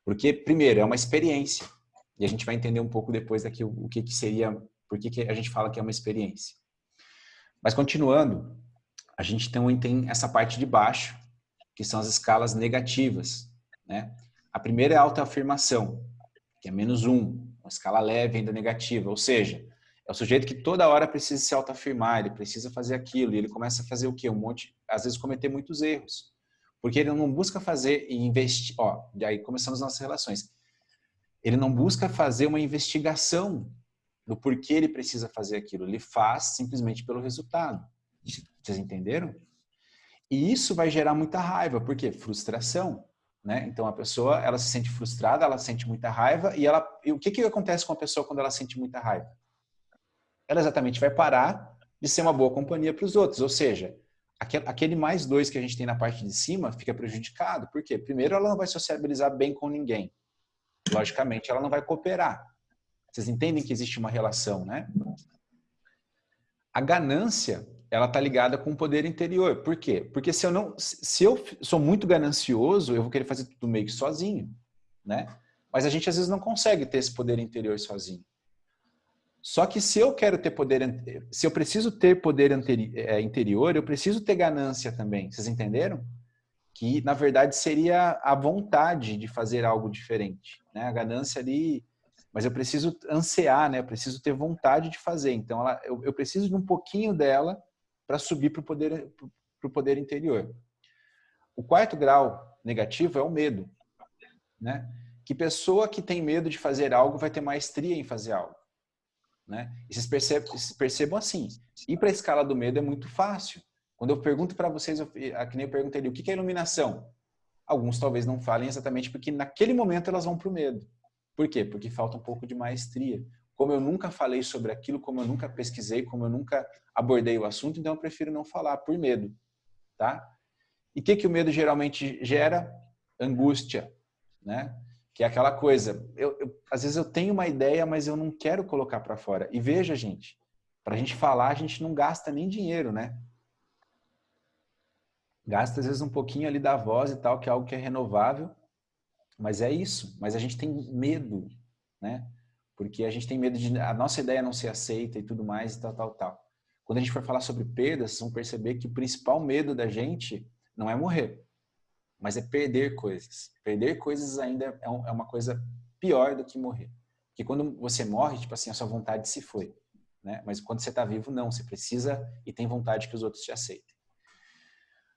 Porque, primeiro, é uma experiência. E a gente vai entender um pouco depois daqui o que seria, por que a gente fala que é uma experiência. Mas, continuando, a gente tem essa parte de baixo, que são as escalas negativas, né? A primeira é a autoafirmação, que é -1, uma escala leve ainda negativa, ou seja, é o sujeito que toda hora precisa se autoafirmar, ele precisa fazer aquilo, e ele começa a fazer o quê? Às vezes cometer muitos erros. Porque ele não busca fazer e investir, e aí começamos nossas relações. Ele não busca fazer uma investigação do porquê ele precisa fazer aquilo, ele faz simplesmente pelo resultado. Vocês entenderam? E isso vai gerar muita raiva. Por quê? Frustração. Né? Então, a pessoa, ela se sente frustrada, ela sente muita raiva. E o que acontece com a pessoa quando ela sente muita raiva? Ela exatamente vai parar de ser uma boa companhia para os outros. Ou seja, aquele mais 2 que a gente tem na parte de cima fica prejudicado. Por quê? Primeiro, ela não vai sociabilizar bem com ninguém. Logicamente, ela não vai cooperar. Vocês entendem que existe uma relação, né? A ganância, ela está ligada com o poder interior. Por quê? Porque se eu sou muito ganancioso, eu vou querer fazer tudo meio que sozinho, né? Mas a gente às vezes não consegue ter esse poder interior sozinho. Só que se eu preciso ter poder interior, eu preciso ter ganância também. Vocês entenderam? Que na verdade seria a vontade de fazer algo diferente, né? A ganância ali, mas eu preciso ansiar, né? Eu preciso ter vontade de fazer. Então eu preciso de um pouquinho dela para subir para o poder interior. O 4º grau negativo é o medo, né? Que pessoa que tem medo de fazer algo vai ter maestria em fazer algo, né? E vocês percebam assim, ir para a escala do medo é muito fácil. Quando eu pergunto para vocês, que nem eu perguntei ali, o que é iluminação? Alguns talvez não falem exatamente porque naquele momento elas vão para o medo. Por quê? Porque falta um pouco de maestria. Como eu nunca falei sobre aquilo, como eu nunca pesquisei, como eu nunca abordei o assunto, então eu prefiro não falar, por medo. Tá? E o que o medo geralmente gera? Angústia, né? Que é aquela coisa, às vezes eu tenho uma ideia, mas eu não quero colocar para fora. E veja, gente, para a gente falar, a gente não gasta nem dinheiro, né? Gasta às vezes um pouquinho ali da voz e tal, que é algo que é renovável, mas é isso. Mas a gente tem medo, né? Porque a gente tem medo de a nossa ideia não ser aceita e tudo mais e tal. Quando a gente for falar sobre perdas, vocês vão perceber que o principal medo da gente não é morrer, mas é perder coisas. Perder coisas ainda é uma coisa pior do que morrer. Porque quando você morre, tipo assim, a sua vontade se foi, né? Mas quando você está vivo, não. Você precisa e tem vontade que os outros te aceitem.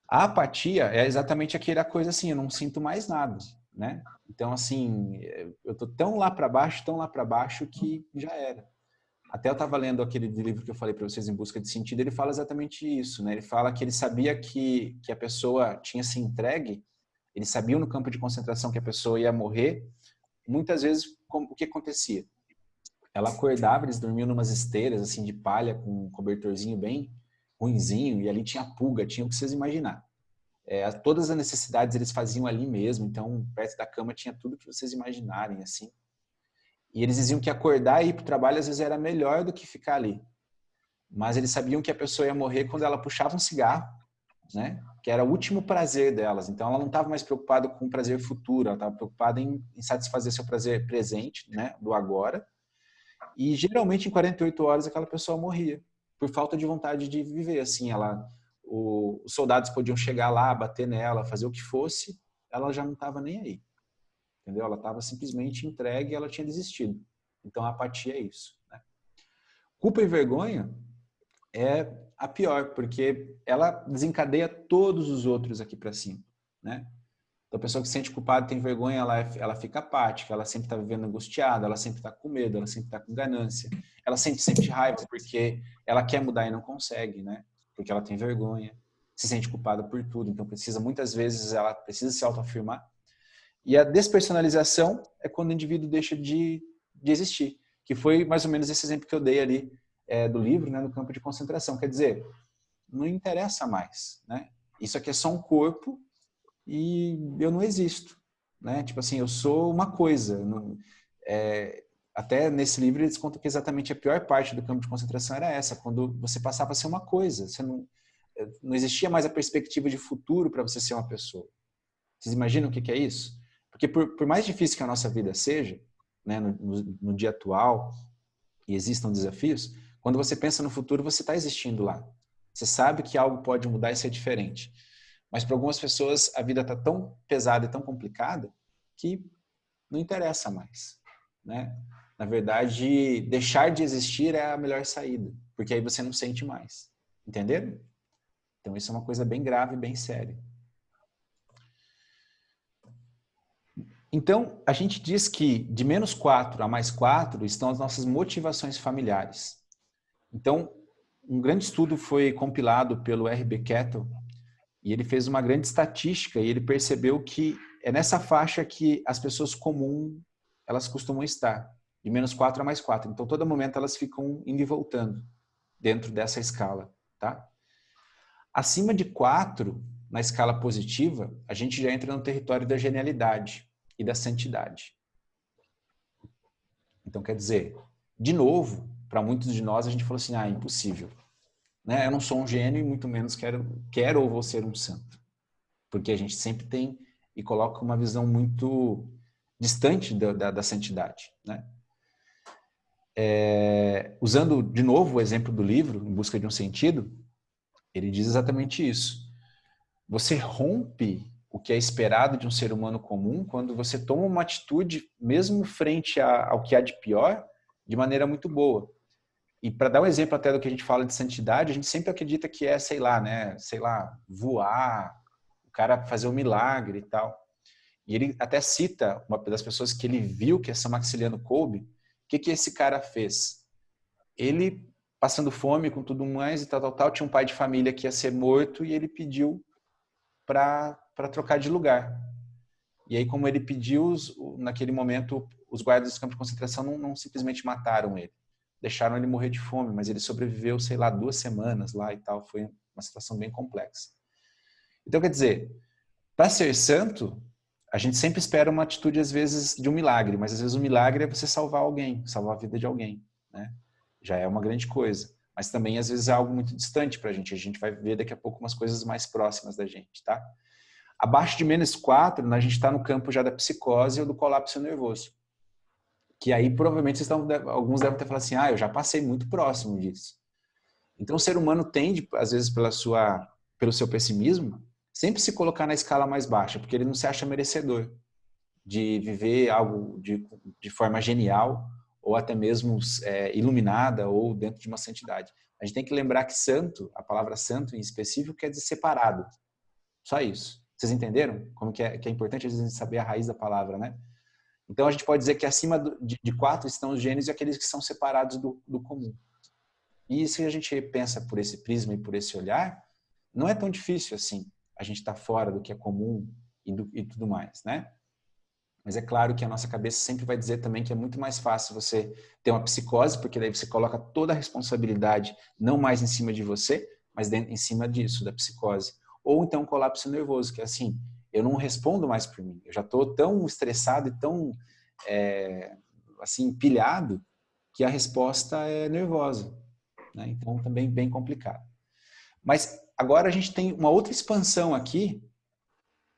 A apatia é exatamente aquela coisa assim, eu não sinto mais nada, né? Então, assim, eu tô tão lá para baixo que já era. Até eu estava lendo aquele livro que eu falei para vocês, Em Busca de Sentido, ele fala exatamente isso, né? Ele fala que ele sabia que a pessoa tinha se entregue, ele sabia no campo de concentração que a pessoa ia morrer. Muitas vezes, o que acontecia? Ela acordava, eles dormiam numas esteiras, assim, de palha, com um cobertorzinho bem ruinzinho, e ali tinha pulga, tinha o que vocês imaginar. Todas as necessidades eles faziam ali mesmo, então perto da cama tinha tudo que vocês imaginarem, assim. E eles diziam que acordar e ir para o trabalho às vezes era melhor do que ficar ali. Mas eles sabiam que a pessoa ia morrer quando ela puxava um cigarro, né? Que era o último prazer delas. Então ela não estava mais preocupada com o prazer futuro, ela estava preocupada em satisfazer seu prazer presente, né? Do agora. E geralmente em 48 horas aquela pessoa morria por falta de vontade de viver. Assim, os soldados podiam chegar lá, bater nela, fazer o que fosse, ela já não estava nem aí. Entendeu? Ela estava simplesmente entregue e ela tinha desistido. Então a apatia é isso, né? Culpa e vergonha é a pior, porque ela desencadeia todos os outros aqui para cima, né? Então a pessoa que se sente culpada, tem vergonha, ela fica apática, ela sempre está vivendo angustiada, ela sempre está com medo, ela sempre está com ganância, ela sente sempre raiva porque ela quer mudar e não consegue, né? Porque ela tem vergonha, se sente culpada por tudo, então muitas vezes ela precisa se autoafirmar. E a despersonalização é quando o indivíduo deixa de existir, que foi mais ou menos esse exemplo que eu dei ali do livro, né, no campo de concentração. Quer dizer, não interessa mais, né? Isso aqui é só um corpo e eu não existo, né? Tipo assim, eu sou uma coisa. Até nesse livro eles contam que exatamente a pior parte do campo de concentração era essa, quando você passava a ser uma coisa. Você não existia mais a perspectiva de futuro para você ser uma pessoa. Vocês imaginam o que é isso? Porque por mais difícil que a nossa vida seja, né, no dia atual, e existam desafios, quando você pensa no futuro, você está existindo lá. Você sabe que algo pode mudar e ser diferente. Mas para algumas pessoas, a vida está tão pesada e tão complicada que não interessa mais, né? Na verdade, deixar de existir é a melhor saída, porque aí você não sente mais. Entenderam? Então isso é uma coisa bem grave, bem séria. Então, a gente diz que de -4 a +4 estão as nossas motivações familiares. Então, um grande estudo foi compilado pelo R.B. Kettle E ele fez uma grande estatística e ele percebeu que é nessa faixa que as pessoas comuns, elas costumam estar, de -4 a +4. Então, todo momento elas ficam indo e voltando dentro dessa escala, tá? Acima de 4, na escala positiva, a gente já entra no território da genialidade e da santidade. Então, quer dizer, de novo, para muitos de nós, a gente falou assim, ah, impossível. Né? Eu não sou um gênio e muito menos quero ou vou ser um santo. Porque a gente sempre tem e coloca uma visão muito distante da santidade. Né? Usando, de novo, o exemplo do livro, Em Busca de um Sentido, ele diz exatamente isso. Você rompe o que é esperado de um ser humano comum quando você toma uma atitude, mesmo frente ao que há de pior, de maneira muito boa. E para dar um exemplo até do que a gente fala de santidade, a gente sempre acredita que é, sei lá, voar, o cara fazer um milagre e tal. E ele até cita uma das pessoas que ele viu, que é São Maximiliano Kolbe. O que esse cara fez? Ele, passando fome com tudo mais e tal, tinha um pai de família que ia ser morto e ele pediu para trocar de lugar. E aí, como ele pediu, naquele momento, os guardas do campo de concentração não simplesmente mataram ele. Deixaram ele morrer de fome, mas ele sobreviveu, sei lá, 2 semanas lá e tal. Foi uma situação bem complexa. Então, quer dizer, para ser santo, a gente sempre espera uma atitude, às vezes, de um milagre, mas às vezes o milagre é você salvar alguém, salvar a vida de alguém, né? Já é uma grande coisa. Mas também, às vezes, é algo muito distante para a gente vai ver daqui a pouco umas coisas mais próximas da gente, tá? Abaixo de -4, a gente está no campo já da psicose ou do colapso nervoso. Que aí, provavelmente, alguns devem ter falado assim, eu já passei muito próximo disso. Então, o ser humano tende, às vezes, pelo seu pessimismo, sempre se colocar na escala mais baixa, porque ele não se acha merecedor de viver algo de forma genial, ou até mesmo iluminada, ou dentro de uma santidade. A gente tem que lembrar que santo, a palavra santo em específico, quer dizer separado. Só isso. Vocês entenderam? Como que é importante a gente saber a raiz da palavra, né? Então a gente pode dizer que acima de 4 estão os gênios e aqueles que são separados do comum. E se a gente pensa por esse prisma e por esse olhar, não é tão difícil assim a gente estar fora do que é comum e tudo mais, né? Mas é claro que a nossa cabeça sempre vai dizer também que é muito mais fácil você ter uma psicose, porque daí você coloca toda a responsabilidade não mais em cima de você, mas em cima disso, da psicose. Ou então um colapso nervoso, que é assim, eu não respondo mais por mim. Eu já estou tão estressado e tão assim, pilhado, que a resposta é nervosa. Né? Então, também bem complicado. Mas agora a gente tem uma outra expansão aqui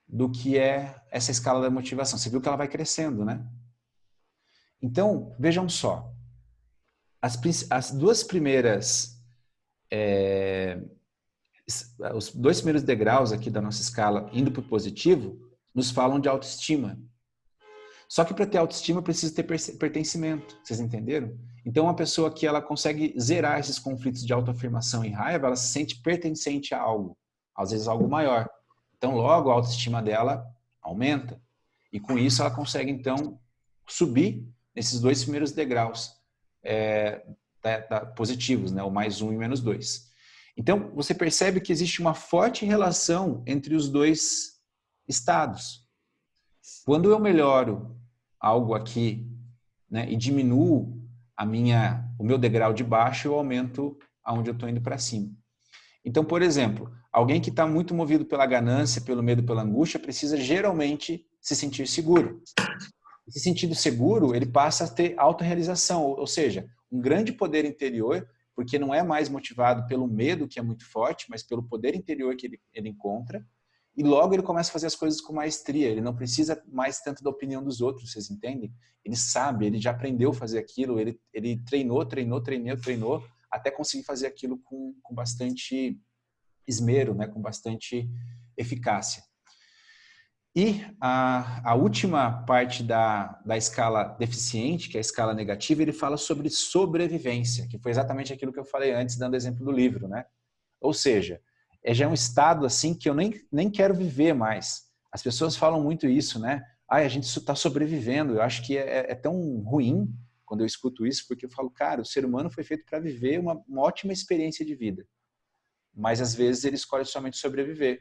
do que é essa escala da motivação. Você viu que ela vai crescendo, né? Então, vejam só. As duas primeiras... os 2 primeiros degraus aqui da nossa escala, indo para o positivo, nos falam de autoestima. Só que para ter autoestima precisa ter pertencimento. Vocês entenderam? Então, uma pessoa que ela consegue zerar esses conflitos de autoafirmação e raiva, ela se sente pertencente a algo. Às vezes algo maior. Então, logo, a autoestima dela aumenta. E com isso, ela consegue, então, subir nesses 2 primeiros degraus positivos, né? O +1 e -2. Então, você percebe que existe uma forte relação entre os 2 estados. Quando eu melhoro algo aqui, né, e diminuo o meu degrau de baixo, eu aumento aonde eu estou indo para cima. Então, por exemplo, alguém que está muito movido pela ganância, pelo medo, pela angústia, precisa geralmente se sentir seguro. Esse sentido seguro, ele passa a ter autorrealização, ou seja, um grande poder interior, porque não é mais motivado pelo medo, que é muito forte, mas pelo poder interior que ele encontra, e logo ele começa a fazer as coisas com maestria, ele não precisa mais tanto da opinião dos outros, vocês entendem? Ele sabe, ele já aprendeu a fazer aquilo, ele treinou, até conseguir fazer aquilo com bastante esmero, né? Com bastante eficácia. E a última parte da escala deficiente, que é a escala negativa, ele fala sobre sobrevivência, que foi exatamente aquilo que eu falei antes, dando exemplo do livro, né? Ou seja, já é um estado assim que eu nem quero viver mais. As pessoas falam muito isso, né? A gente está sobrevivendo. Eu acho que é tão ruim quando eu escuto isso, porque eu falo, cara, o ser humano foi feito para viver uma ótima experiência de vida. Mas às vezes ele escolhe somente sobreviver.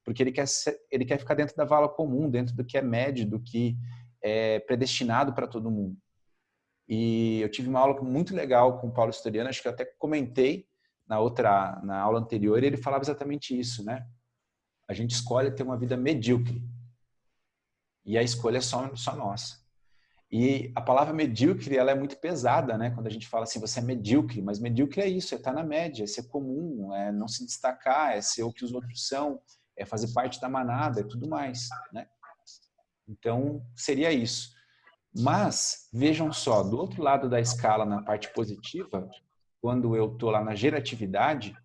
porque ele quer ficar dentro da vala comum, dentro do que é médio, do que é predestinado para todo mundo. E eu tive uma aula muito legal com o Paulo Storiano, acho que eu até comentei na aula anterior, e ele falava exatamente isso, né? A gente escolhe ter uma vida medíocre. E a escolha é só nossa. E a palavra medíocre, ela é muito pesada, né? Quando a gente fala assim, você é medíocre, mas medíocre é isso, é estar na média, é ser comum, é não se destacar, é ser o que os outros são, é fazer parte da manada, é tudo mais, né? Então, seria isso. Mas, vejam só, do outro lado da escala, na parte positiva, quando eu estou lá na geratividade,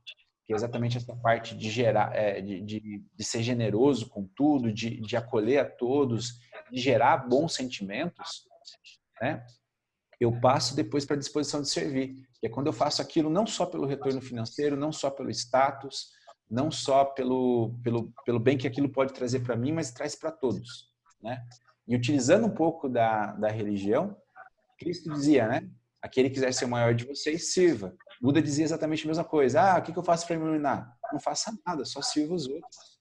que é exatamente essa parte de gerar, de ser generoso com tudo, de acolher a todos, de gerar bons sentimentos, né? Eu passo depois para a disposição de servir. Que é quando eu faço aquilo não só pelo retorno financeiro, não só pelo status, não só pelo bem que aquilo pode trazer para mim, mas traz para todos, né? E utilizando um pouco da religião, Cristo dizia, né? Aquele que quiser ser o maior de vocês, sirva. Buda dizia exatamente a mesma coisa. Ah, o que eu faço para me iluminar? Não faça nada, só sirva os outros.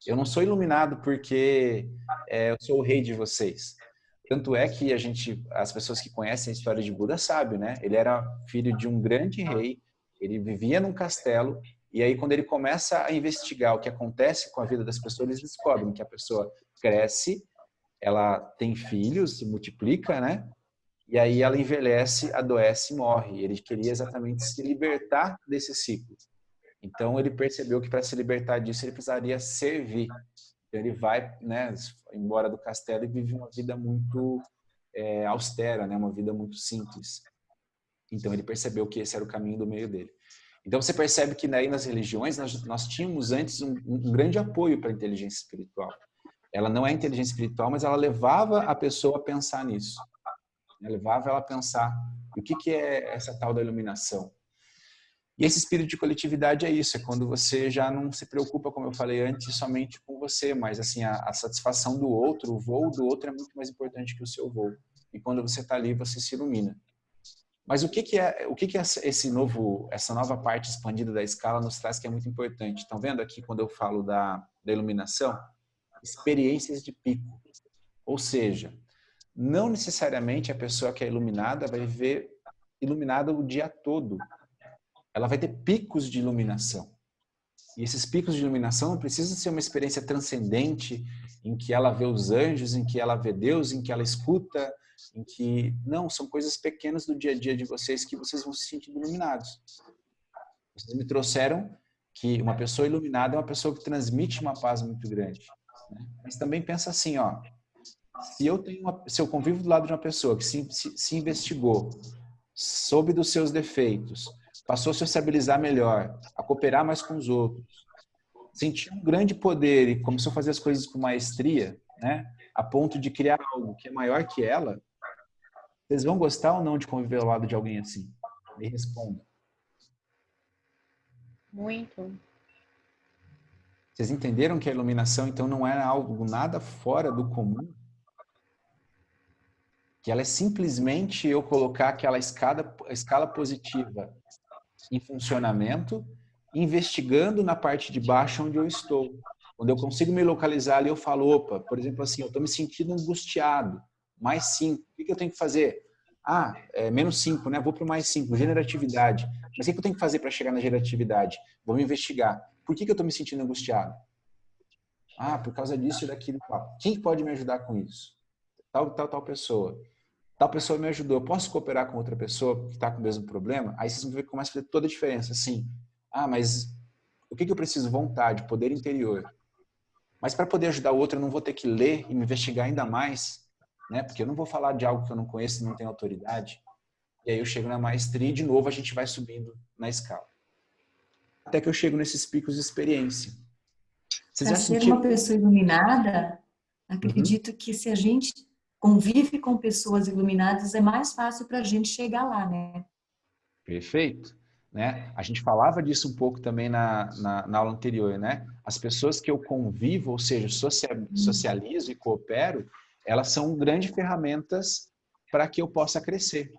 Eu não sou iluminado porque eu sou o rei de vocês. Tanto é que as pessoas que conhecem a história de Buda sabem, né? Ele era filho de um grande rei, ele vivia num castelo, e aí quando ele começa a investigar o que acontece com a vida das pessoas, eles descobrem que a pessoa cresce, ela tem filhos, se multiplica, né? E aí ela envelhece, adoece e morre. Ele queria exatamente se libertar desse ciclo. Então ele percebeu que para se libertar disso ele precisaria servir. Então ele vai, né, embora do castelo e vive uma vida muito austera, né, uma vida muito simples. Então ele percebeu que esse era o caminho do meio dele. Então você percebe que aí nas religiões nós tínhamos antes um grande apoio para a inteligência espiritual. Ela não é inteligência espiritual, mas ela levava a pessoa a pensar nisso. Levava ela a pensar o que é essa tal da iluminação. E esse espírito de coletividade é isso, é quando você já não se preocupa, como eu falei antes, somente com você, mas assim, a satisfação do outro, o voo do outro é muito mais importante que o seu voo. E quando você está ali, você se ilumina. Mas o que é essa nova parte expandida da escala nos traz que é muito importante? Estão vendo aqui quando eu falo da iluminação? Experiências de pico. Ou seja, não necessariamente a pessoa que é iluminada vai viver iluminada o dia todo. Ela vai ter picos de iluminação. E esses picos de iluminação não precisam ser uma experiência transcendente, em que ela vê os anjos, em que ela vê Deus, em que ela escuta, em que... Não, são coisas pequenas do dia a dia de vocês que vocês vão se sentir iluminados. Vocês me trouxeram que uma pessoa iluminada é uma pessoa que transmite uma paz muito grande. Né? Mas também pensa assim, ó, se eu convivo do lado de uma pessoa que se investigou, soube dos seus defeitos, passou a sociabilizar melhor, a cooperar mais com os outros, sentiu um grande poder e começou a fazer as coisas com maestria, né, a ponto de criar algo que é maior que ela, vocês vão gostar ou não de conviver ao lado de alguém assim? Me respondam. Muito. Vocês entenderam que a iluminação, então, não era algo nada fora do comum? Que ela é simplesmente eu colocar aquela escala positiva em funcionamento, investigando na parte de baixo onde eu estou. Quando eu consigo me localizar ali, eu falo, opa, por exemplo assim, eu estou me sentindo angustiado, mais 5, o que eu tenho que fazer? Ah, menos 5, né? Vou para o mais 5, generatividade. Mas o que eu tenho que fazer para chegar na generatividade? Vou me investigar. Por que eu estou me sentindo angustiado? Ah, por causa disso e daquilo. Quem pode me ajudar com isso? Tal pessoa. Tal pessoa me ajudou, eu posso cooperar com outra pessoa que está com o mesmo problema? Aí vocês vão ver que começa a fazer toda a diferença. Assim, mas o que eu preciso? Vontade, poder interior. Mas para poder ajudar o outro, eu não vou ter que ler e me investigar ainda mais, né? Porque eu não vou falar de algo que eu não conheço e não tenho autoridade. E aí eu chego na maestria e, de novo, a gente vai subindo na escala. Até que eu chego nesses picos de experiência. Para ser uma pessoa iluminada, acredito que se a gente convive com pessoas iluminadas, é mais fácil para a gente chegar lá, né? Perfeito. Né? A gente falava disso um pouco também na aula anterior, né? As pessoas que eu convivo, ou seja, socializo e coopero, elas são grandes ferramentas para que eu possa crescer.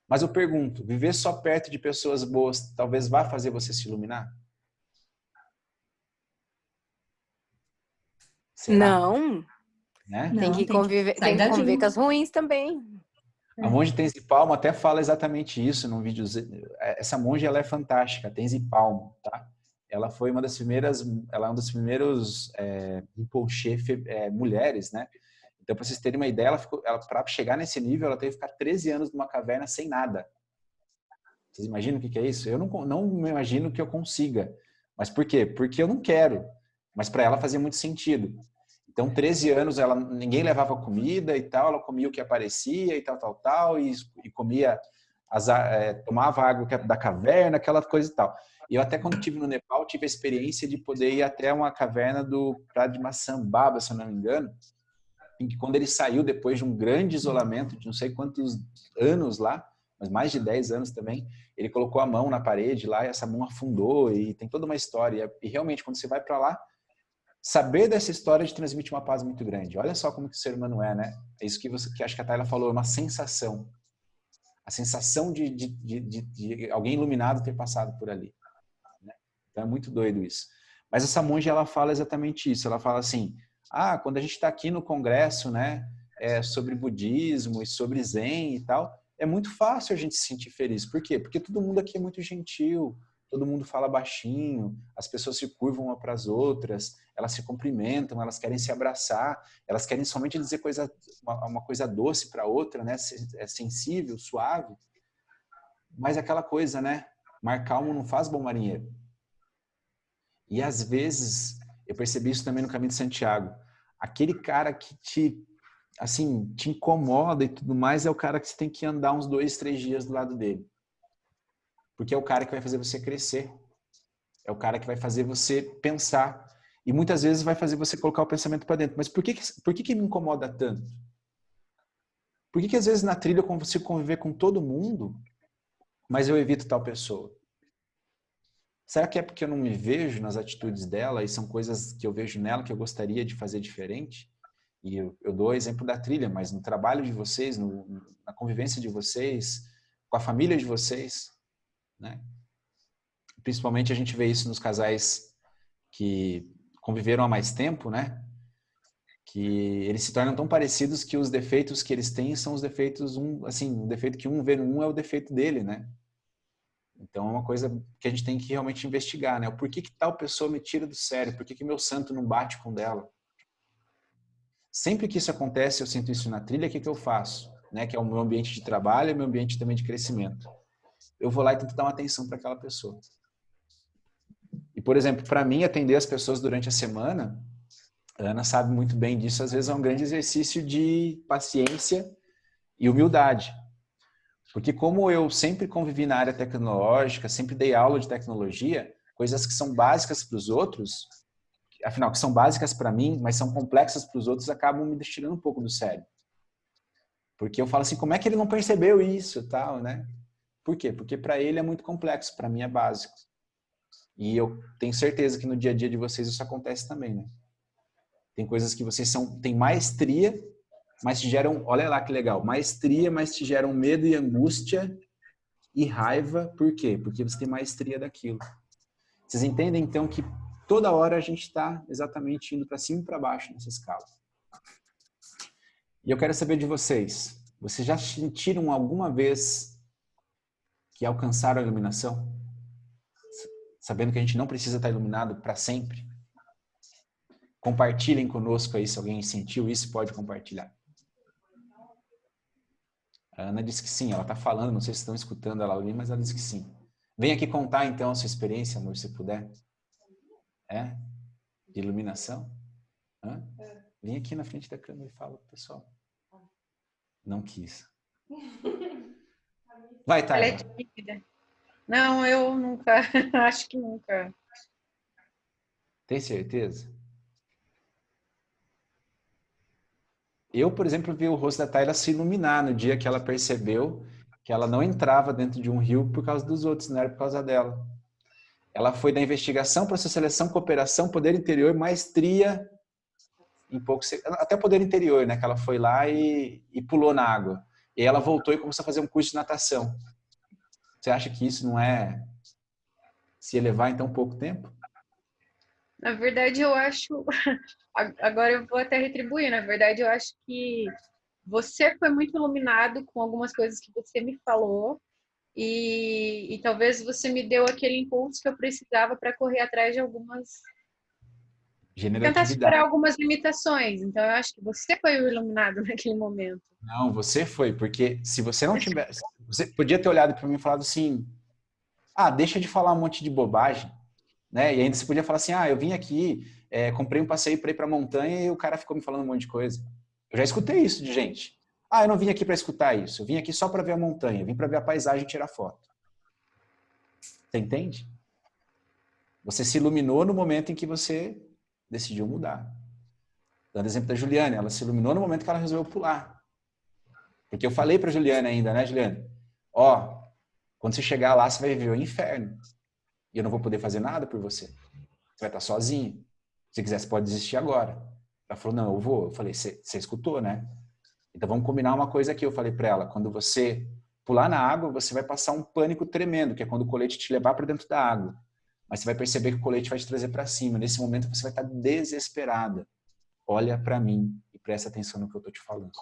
Mas eu pergunto, viver só perto de pessoas boas talvez vá fazer você se iluminar? Será? Não, Né? tem que conviver, sair tem que da conviver com língua. as ruins também. A monge Tenzi Palmo até fala exatamente isso num vídeo. Essa monge, ela é fantástica, Tenzi Palmo, tá? Ela foi uma das primeiras, ela é uma das primeiros Rinpoche mulheres, né? Então, para vocês terem uma ideia, para chegar nesse nível, ela teve que ficar 13 anos numa caverna sem nada. Vocês imaginam o que é isso? Eu não me imagino que eu consiga. Mas por quê? Porque eu não quero. Mas para ela fazia muito sentido. Então, 13 anos, ninguém levava comida e tal, ela comia o que aparecia e tal, e comia, tomava água da caverna, aquela coisa e tal. E eu até quando estive no Nepal, tive a experiência de poder ir até uma caverna do Pradmasambhava, se eu não me engano, em que quando ele saiu depois de um grande isolamento, de não sei quantos anos lá, mas mais de 10 anos também, ele colocou a mão na parede lá e essa mão afundou e tem toda uma história. E realmente, quando você vai para lá, saber dessa história te transmite uma paz muito grande. Olha só como que o ser humano é, né? É isso que acho que a Tayla falou, é uma sensação. A sensação de alguém iluminado ter passado por ali. Né? Então é muito doido isso. Mas essa monge, ela fala exatamente isso. Ela fala assim, quando a gente está aqui no congresso, né, sobre budismo e sobre zen e tal, é muito fácil a gente se sentir feliz. Por quê? Porque todo mundo aqui é muito gentil, todo mundo fala baixinho, as pessoas se curvam uma para as outras, elas se cumprimentam, elas querem se abraçar, elas querem somente dizer uma coisa doce para outra, né? É sensível, suave. Mas aquela coisa, né? Mar calmo não faz bom marinheiro. E às vezes, eu percebi isso também no Caminho de Santiago, aquele cara que te incomoda e tudo mais é o cara que você tem que andar uns 2, 3 dias do lado dele. Porque é o cara que vai fazer você crescer. É o cara que vai fazer você pensar. E muitas vezes vai fazer você colocar o pensamento para dentro. Mas por que me incomoda tanto? Por que às vezes na trilha eu consigo conviver com todo mundo, mas eu evito tal pessoa? Será que é porque eu não me vejo nas atitudes dela e são coisas que eu vejo nela que eu gostaria de fazer diferente? E eu dou o exemplo da trilha, mas no trabalho de vocês, na convivência de vocês, com a família de vocês, né? Principalmente a gente vê isso nos casais que conviveram há mais tempo, né? Que eles se tornam tão parecidos que os defeitos que eles têm são os defeitos, o defeito que um vê no um é o defeito dele, né? Então é uma coisa que a gente tem que realmente investigar, né? Por que tal pessoa me tira do sério? Por que meu santo não bate com dela? Sempre que isso acontece, eu sinto isso na trilha, o que eu faço? Né? Que é o meu ambiente de trabalho e o meu ambiente também de crescimento. Eu vou lá e tento dar uma atenção para aquela pessoa. E, por exemplo, para mim, atender as pessoas durante a semana, a Ana sabe muito bem disso, às vezes é um grande exercício de paciência e humildade. Porque como eu sempre convivi na área tecnológica, sempre dei aula de tecnologia, coisas que são básicas para os outros, afinal, que são básicas para mim, mas são complexas para os outros, acabam me destinando um pouco do sério. Porque eu falo assim, como é que ele não percebeu isso, tal, né? Por quê? Porque para ele é muito complexo, para mim é básico. E eu tenho certeza que no dia a dia de vocês isso acontece também, né? Tem coisas que vocês têm maestria, mas te geram, olha lá que legal, maestria, mas te geram medo e angústia e raiva. Por quê? Porque você tem maestria daquilo. Vocês entendem, então, que toda hora a gente está exatamente indo para cima e para baixo nessa escala. E eu quero saber de vocês. Vocês já sentiram alguma vez que alcançaram a iluminação? Sabendo que a gente não precisa estar iluminado para sempre? Compartilhem conosco aí, se alguém sentiu isso, pode compartilhar. A Ana disse que sim, ela está falando, não sei se estão escutando ela ali, mas ela disse que sim. Vem aqui contar então a sua experiência, amor, se puder. De iluminação? Vem aqui na frente da câmera e fala pro pessoal. Não quis. Vai, Tayla. Não, eu nunca, acho que nunca. Tem certeza? Eu, por exemplo, vi o rosto da Tayla se iluminar no dia que ela percebeu que ela não entrava dentro de um rio por causa dos outros, não era por causa dela. Ela foi da investigação, processo de seleção, cooperação, poder interior, maestria, até poder interior, né? Que ela foi lá e pulou na água. E aí ela voltou e começou a fazer um curso de natação. Você acha que isso não é se elevar em tão pouco tempo? Na verdade, eu acho. Agora eu vou até retribuir. Na verdade, eu acho que você foi muito iluminado com algumas coisas que você me falou. E talvez você me deu aquele impulso que eu precisava para correr atrás de algumas. Tentar superar Generatividade. algumas limitações. Então, eu acho que você foi o iluminado naquele momento. Não, você foi, porque se você não tivesse... Você podia ter olhado para mim e falado assim, deixa de falar um monte de bobagem, né? E ainda você podia falar assim, eu vim aqui, comprei um passeio para ir para a montanha e o cara ficou me falando um monte de coisa. Eu já escutei isso de gente. Eu não vim aqui para escutar isso, eu vim aqui só para ver a montanha, vim para ver a paisagem e tirar foto. Você entende? Você se iluminou no momento em que você decidiu mudar. Dando exemplo da Juliane, ela se iluminou no momento que ela resolveu pular. Porque eu falei para a Juliane ainda, né, Juliane? Quando você chegar lá, você vai viver o inferno. E eu não vou poder fazer nada por você. Você vai estar sozinho. Se quiser, você pode desistir agora. Ela falou, não, eu vou. Eu falei, você escutou, né? Então vamos combinar uma coisa aqui. Eu falei para ela, quando você pular na água, você vai passar um pânico tremendo, que é quando o colete te levar para dentro da água. Mas você vai perceber que o colete vai te trazer para cima. Nesse momento você vai estar desesperada. Olha para mim e presta atenção no que eu estou te falando.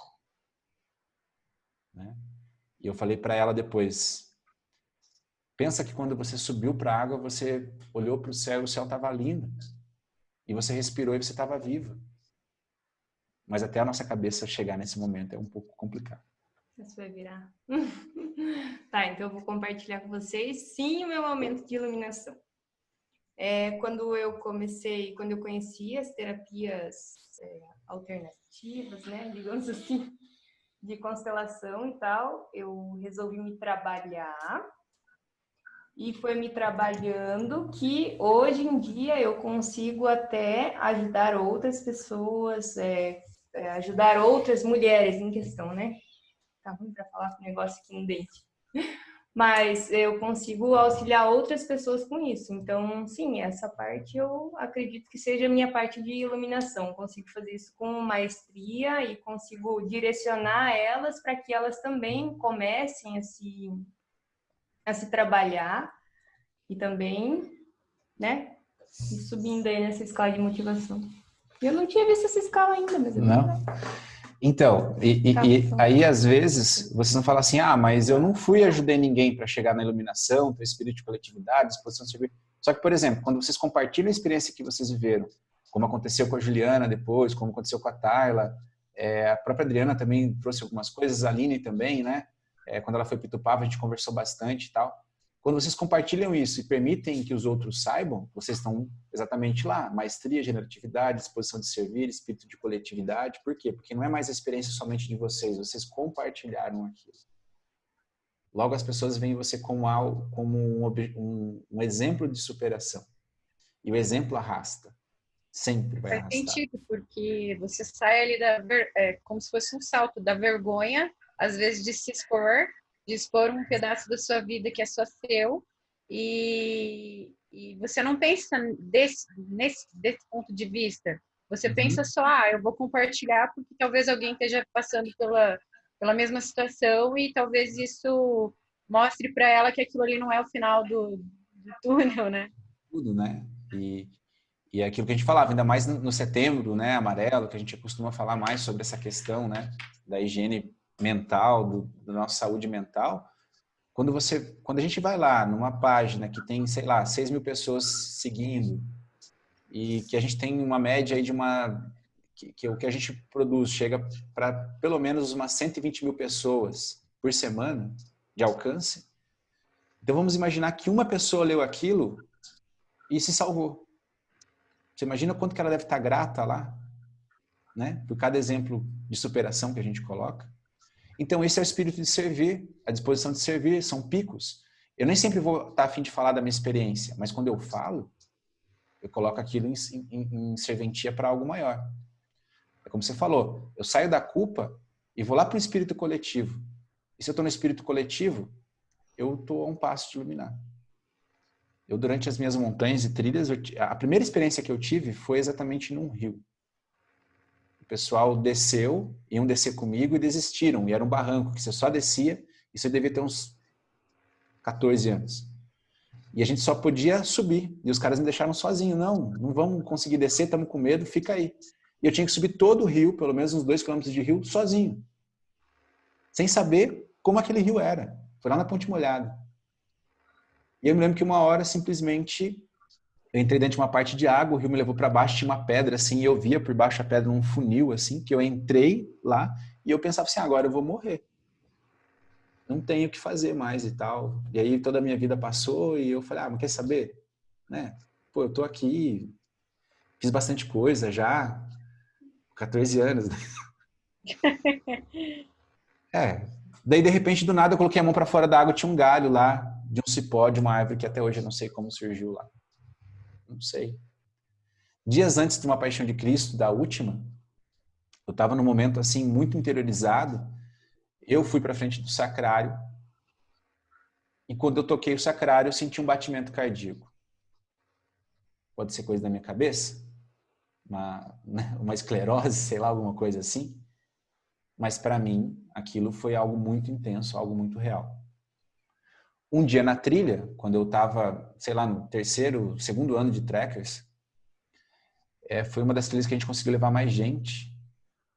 Né? E eu falei para ela depois, pensa que quando você subiu para a água, você olhou para o céu estava lindo. E você respirou e você estava viva. Mas até a nossa cabeça chegar nesse momento é um pouco complicado. Isso vai virar. Tá, então eu vou compartilhar com vocês, sim, o meu momento de iluminação. Quando eu conheci as terapias alternativas, né, digamos assim, de constelação e tal, eu resolvi me trabalhar e foi me trabalhando que hoje em dia eu consigo até ajudar outras pessoas, ajudar outras mulheres em questão, né? Tá ruim para falar com o negócio aqui no dente. Mas eu consigo auxiliar outras pessoas com isso. Então, sim, essa parte eu acredito que seja a minha parte de iluminação. Consigo fazer isso com maestria e consigo direcionar elas para que elas também comecem a se trabalhar e também, né, ir subindo aí nessa escala de motivação. Eu não tinha visto essa escala ainda, mas eu não. Então, aí às vezes vocês vão falar assim, mas eu não fui e ajudei ninguém para chegar na iluminação, para o espírito de coletividade, disposição de servir. Só que, por exemplo, quando vocês compartilham a experiência que vocês viveram, como aconteceu com a Juliana depois, como aconteceu com a Tayla, a própria Adriana também trouxe algumas coisas, a Aline também, né? Quando ela foi para Itupava, a gente conversou bastante e tal. Quando vocês compartilham isso e permitem que os outros saibam, vocês estão exatamente lá. Maestria, generatividade, disposição de servir, espírito de coletividade. Por quê? Porque não é mais a experiência somente de vocês compartilharam aquilo. Logo as pessoas veem você como um exemplo de superação. E o exemplo arrasta. Sempre vai arrastar. Faz sentido, porque você sai ali como se fosse um salto da vergonha, às vezes de se expor um pedaço da sua vida que é só seu, e você não pensa desse ponto de vista. Você pensa só, eu vou compartilhar porque talvez alguém esteja passando pela mesma situação e talvez isso mostre para ela que aquilo ali não é o final do túnel, né? Tudo, né? E é aquilo que a gente falava, ainda mais no setembro, né, amarelo, que a gente costuma falar mais sobre essa questão, né, da higiene mental, da nossa saúde mental. Quando a gente vai lá numa página que tem, sei lá, 6 mil pessoas seguindo e que a gente tem uma média aí de que o que a gente produz chega para pelo menos umas 120 mil pessoas por semana de alcance. Então vamos imaginar que uma pessoa leu aquilo e se salvou. Você imagina quanto que ela deve estar grata lá, né? Por cada exemplo de superação que a gente coloca. Então, esse é o espírito de servir, a disposição de servir, são picos. Eu nem sempre vou estar a fim de falar da minha experiência, mas quando eu falo, eu coloco aquilo em serventia para algo maior. É como você falou, eu saio da culpa e vou lá para o espírito coletivo. E se eu estou no espírito coletivo, eu estou a um passo de iluminar. Eu, durante as minhas montanhas e trilhas, a primeira experiência que eu tive foi exatamente num rio. O pessoal desceu, iam descer comigo e desistiram. E era um barranco que você só descia e você devia ter uns 14 anos. E a gente só podia subir. E os caras me deixaram sozinho. Não vamos conseguir descer, estamos com medo, fica aí. E eu tinha que subir todo o rio, pelo menos uns 2 quilômetros de rio, sozinho. Sem saber como aquele rio era. Foi lá na Ponte Molhada. E eu me lembro que uma hora, simplesmente, eu entrei dentro de uma parte de água, o rio me levou para baixo, tinha uma pedra, assim, e eu via por baixo a pedra num funil, assim, que eu entrei lá, e eu pensava assim, agora eu vou morrer. Não tenho o que fazer mais e tal. E aí toda a minha vida passou, e eu falei, mas quer saber? Né? Pô, eu tô aqui, fiz bastante coisa já, 14 anos. Daí de repente, do nada, eu coloquei a mão para fora da água, tinha um galho lá, de um cipó, de uma árvore, que até hoje eu não sei como surgiu lá. Não sei. Dias antes de uma Paixão de Cristo, da última, eu estava num momento assim muito interiorizado. Eu fui para frente do sacrário e quando eu toquei o sacrário, eu senti um batimento cardíaco. Pode ser coisa da minha cabeça, uma esclerose, sei lá, alguma coisa assim. Mas para mim, aquilo foi algo muito intenso, algo muito real. Um dia na trilha, quando eu estava, sei lá, no segundo ano de Trekkers, foi uma das trilhas que a gente conseguiu levar mais gente.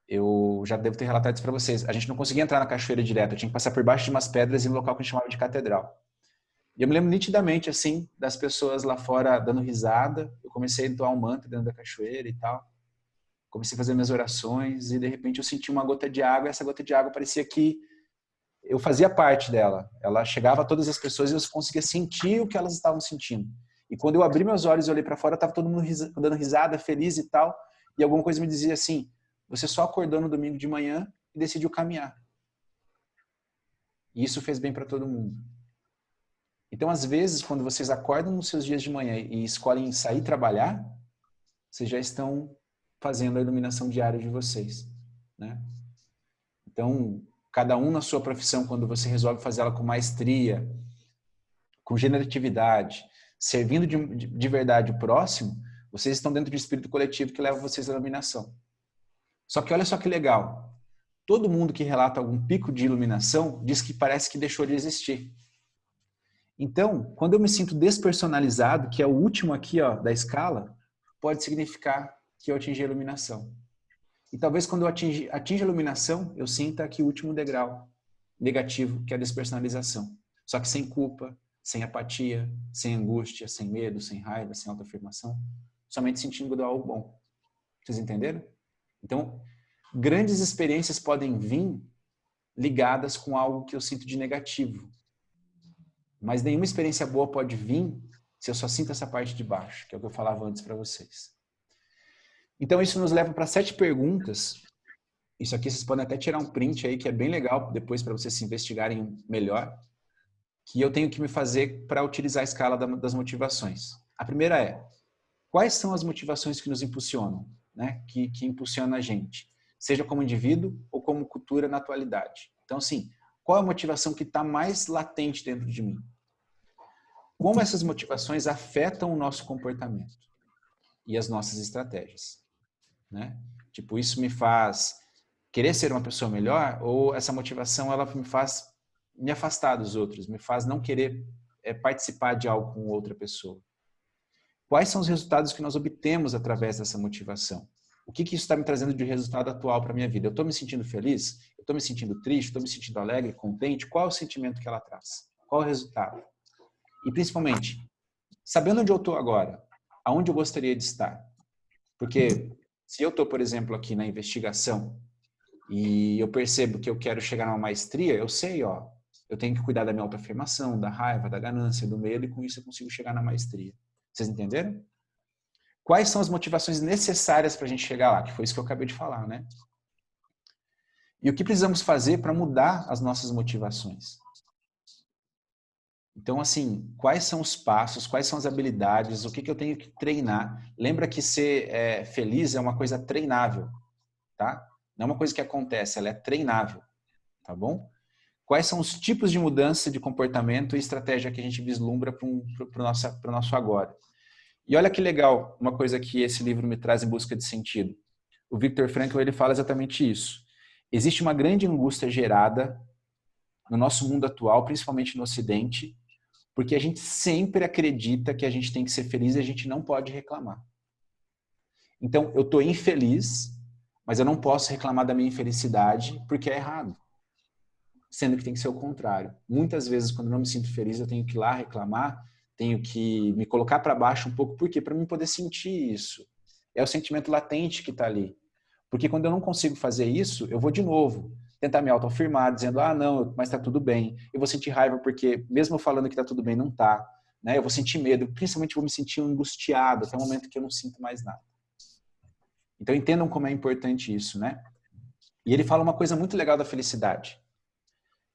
Eu já devo ter relatado isso para vocês. A gente não conseguia entrar na cachoeira direto, eu tinha que passar por baixo de umas pedras em um local que a gente chamava de catedral. E eu me lembro nitidamente, assim, das pessoas lá fora dando risada. Eu comecei a entoar um mantra dentro da cachoeira e tal. Comecei a fazer minhas orações e, de repente, eu senti uma gota de água. E essa gota de água parecia que eu fazia parte dela. Ela chegava a todas as pessoas e eu conseguia sentir o que elas estavam sentindo. E quando eu abri meus olhos e olhei para fora, estava todo mundo dando risada, feliz e tal. E alguma coisa me dizia assim, você só acordou no domingo de manhã e decidiu caminhar. E isso fez bem para todo mundo. Então, às vezes, quando vocês acordam nos seus dias de manhã e escolhem sair trabalhar, vocês já estão fazendo a iluminação diária de vocês, né? Então, cada um na sua profissão, quando você resolve fazer ela com maestria, com generatividade, servindo de verdade o próximo, vocês estão dentro de um espírito coletivo que leva vocês à iluminação. Só que olha só que legal. Todo mundo que relata algum pico de iluminação diz que parece que deixou de existir. Então, quando eu me sinto despersonalizado, que é o último aqui, ó, da escala, pode significar que eu atingi a iluminação. E talvez quando eu atinja a iluminação, eu sinta aqui o último degrau negativo, que é a despersonalização. Só que sem culpa, sem apatia, sem angústia, sem medo, sem raiva, sem autoafirmação. Somente sentindo algo bom. Vocês entenderam? Então, grandes experiências podem vir ligadas com algo que eu sinto de negativo. Mas nenhuma experiência boa pode vir se eu só sinto essa parte de baixo, que é o que eu falava antes para vocês. Então, isso nos leva para 7 perguntas. Isso aqui vocês podem até tirar um print aí, que é bem legal depois para vocês se investigarem melhor. Que eu tenho que me fazer para utilizar a escala das motivações. A primeira é, quais são as motivações que nos impulsionam, né? Que impulsionam a gente? Seja como indivíduo ou como cultura na atualidade. Então, assim, qual é a motivação que está mais latente dentro de mim? Como essas motivações afetam o nosso comportamento e as nossas estratégias, né? Tipo, isso me faz querer ser uma pessoa melhor ou essa motivação ela me faz me afastar dos outros, me faz não querer participar de algo com outra pessoa? Quais são os resultados que nós obtemos através dessa motivação? O que isso está me trazendo de resultado atual para a minha vida? Eu estou me sentindo feliz? Eu estou me sentindo triste? Estou me sentindo alegre, contente? Qual é o sentimento que ela traz? Qual é o resultado? E principalmente, sabendo onde eu estou agora, aonde eu gostaria de estar? Porque se eu estou, por exemplo, aqui na investigação e eu percebo que eu quero chegar numa maestria, eu sei, ó, eu tenho que cuidar da minha autoafirmação, da raiva, da ganância, do medo, e com isso eu consigo chegar na maestria. Vocês entenderam? Quais são as motivações necessárias para a gente chegar lá? Que foi isso que eu acabei de falar, né? E o que precisamos fazer para mudar as nossas motivações? Então, assim, quais são os passos, quais são as habilidades, o que eu tenho que treinar? Lembra que ser feliz é uma coisa treinável, tá? Não é uma coisa que acontece, ela é treinável, tá bom? Quais são os tipos de mudança de comportamento e estratégia que a gente vislumbra para o nosso agora? E olha que legal, uma coisa que esse livro me traz em busca de sentido. O Viktor Frankl, ele fala exatamente isso. Existe uma grande angústia gerada no nosso mundo atual, principalmente no Ocidente, Porque a gente sempre acredita que a gente tem que ser feliz e a gente não pode reclamar. Então, eu estou infeliz, mas eu não posso reclamar da minha infelicidade porque é errado. Sendo que tem que ser o contrário. Muitas vezes, quando eu não me sinto feliz, eu tenho que ir lá reclamar, tenho que me colocar para baixo um pouco. Por quê? Para mim poder sentir isso. É o sentimento latente que está ali. Porque quando eu não consigo fazer isso, eu vou de novo tentar me autoafirmar, dizendo, ah, não, mas está tudo bem. Eu vou sentir raiva porque, mesmo eu falando que está tudo bem, não está. Né? Eu vou sentir medo, principalmente vou me sentir angustiado até o momento que eu não sinto mais nada. Então entendam como é importante isso, né? E ele fala uma coisa muito legal da felicidade.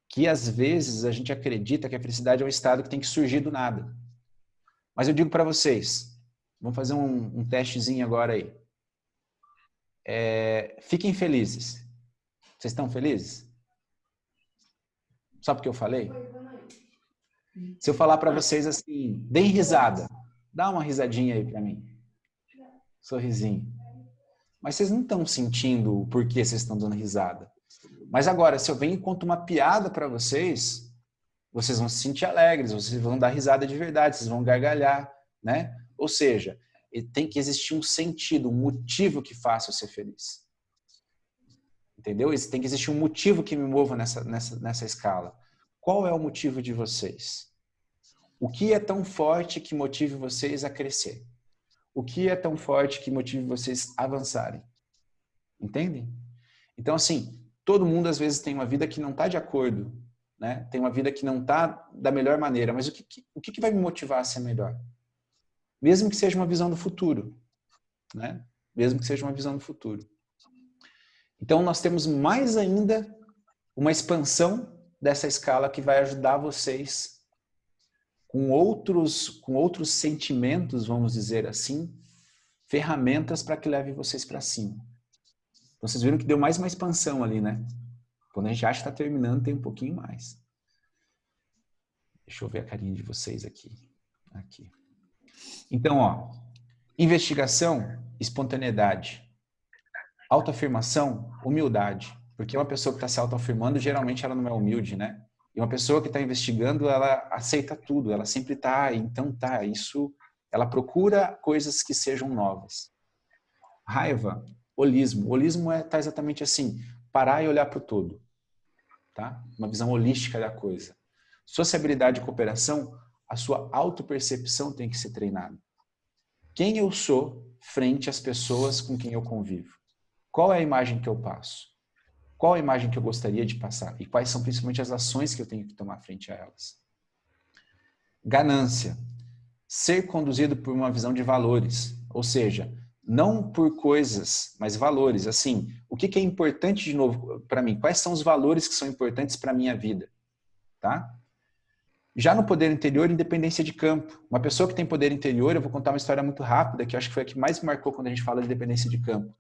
Que às vezes a gente acredita que a felicidade é um estado que tem que surgir do nada. Mas eu digo para vocês, vamos fazer um testezinho agora aí. Fiquem felizes. Vocês estão felizes? Só porque eu falei? Se eu falar para vocês assim, deem risada. Dá uma risadinha aí para mim. Sorrisinho. Mas vocês não estão sentindo o porquê vocês estão dando risada. Mas agora, se eu venho e conto uma piada para vocês, vocês vão se sentir alegres, vocês vão dar risada de verdade, vocês vão gargalhar, né? Ou seja, tem que existir um sentido, um motivo que faça eu ser feliz. Entendeu? Tem que existir um motivo que me mova nessa escala. Qual é o motivo de vocês? O que é tão forte que motive vocês a crescer? O que é tão forte que motive vocês a avançarem? Entendem? Então, assim, todo mundo às vezes tem uma vida que não está de acordo, né? Tem uma vida que não está da melhor maneira, mas o que vai me motivar a ser melhor? Mesmo que seja uma visão do futuro, né? Mesmo que seja uma visão do futuro. Então nós temos mais ainda uma expansão dessa escala que vai ajudar vocês com outros sentimentos, vamos dizer assim, ferramentas para que leve vocês para cima. Então, vocês viram que deu mais uma expansão ali, né? Quando a gente acha que está terminando, tem um pouquinho mais. Deixa eu ver a carinha de vocês aqui. Então, ó, investigação, espontaneidade. Autoafirmação, humildade. Porque uma pessoa que está se autoafirmando, geralmente ela não é humilde, né? E uma pessoa que está investigando, ela aceita tudo. Ela sempre está, então tá, isso... Ela procura coisas que sejam novas. Raiva, holismo. Holismo tá exatamente assim, parar e olhar para o todo. Tá? Uma visão holística da coisa. Sociabilidade e cooperação, a sua autopercepção tem que ser treinada. Quem eu sou frente às pessoas com quem eu convivo? Qual é a imagem que eu passo? Qual a imagem que eu gostaria de passar? E quais são principalmente as ações que eu tenho que tomar frente a elas? Ganância. Ser conduzido por uma visão de valores. Ou seja, não por coisas, mas valores. Assim, o que é importante de novo para mim? Quais são os valores que são importantes para a minha vida? Tá? Já no poder interior, independência de campo. Uma pessoa que tem poder interior, eu vou contar uma história muito rápida, que eu acho que foi a que mais me marcou quando a gente fala de independência de campo.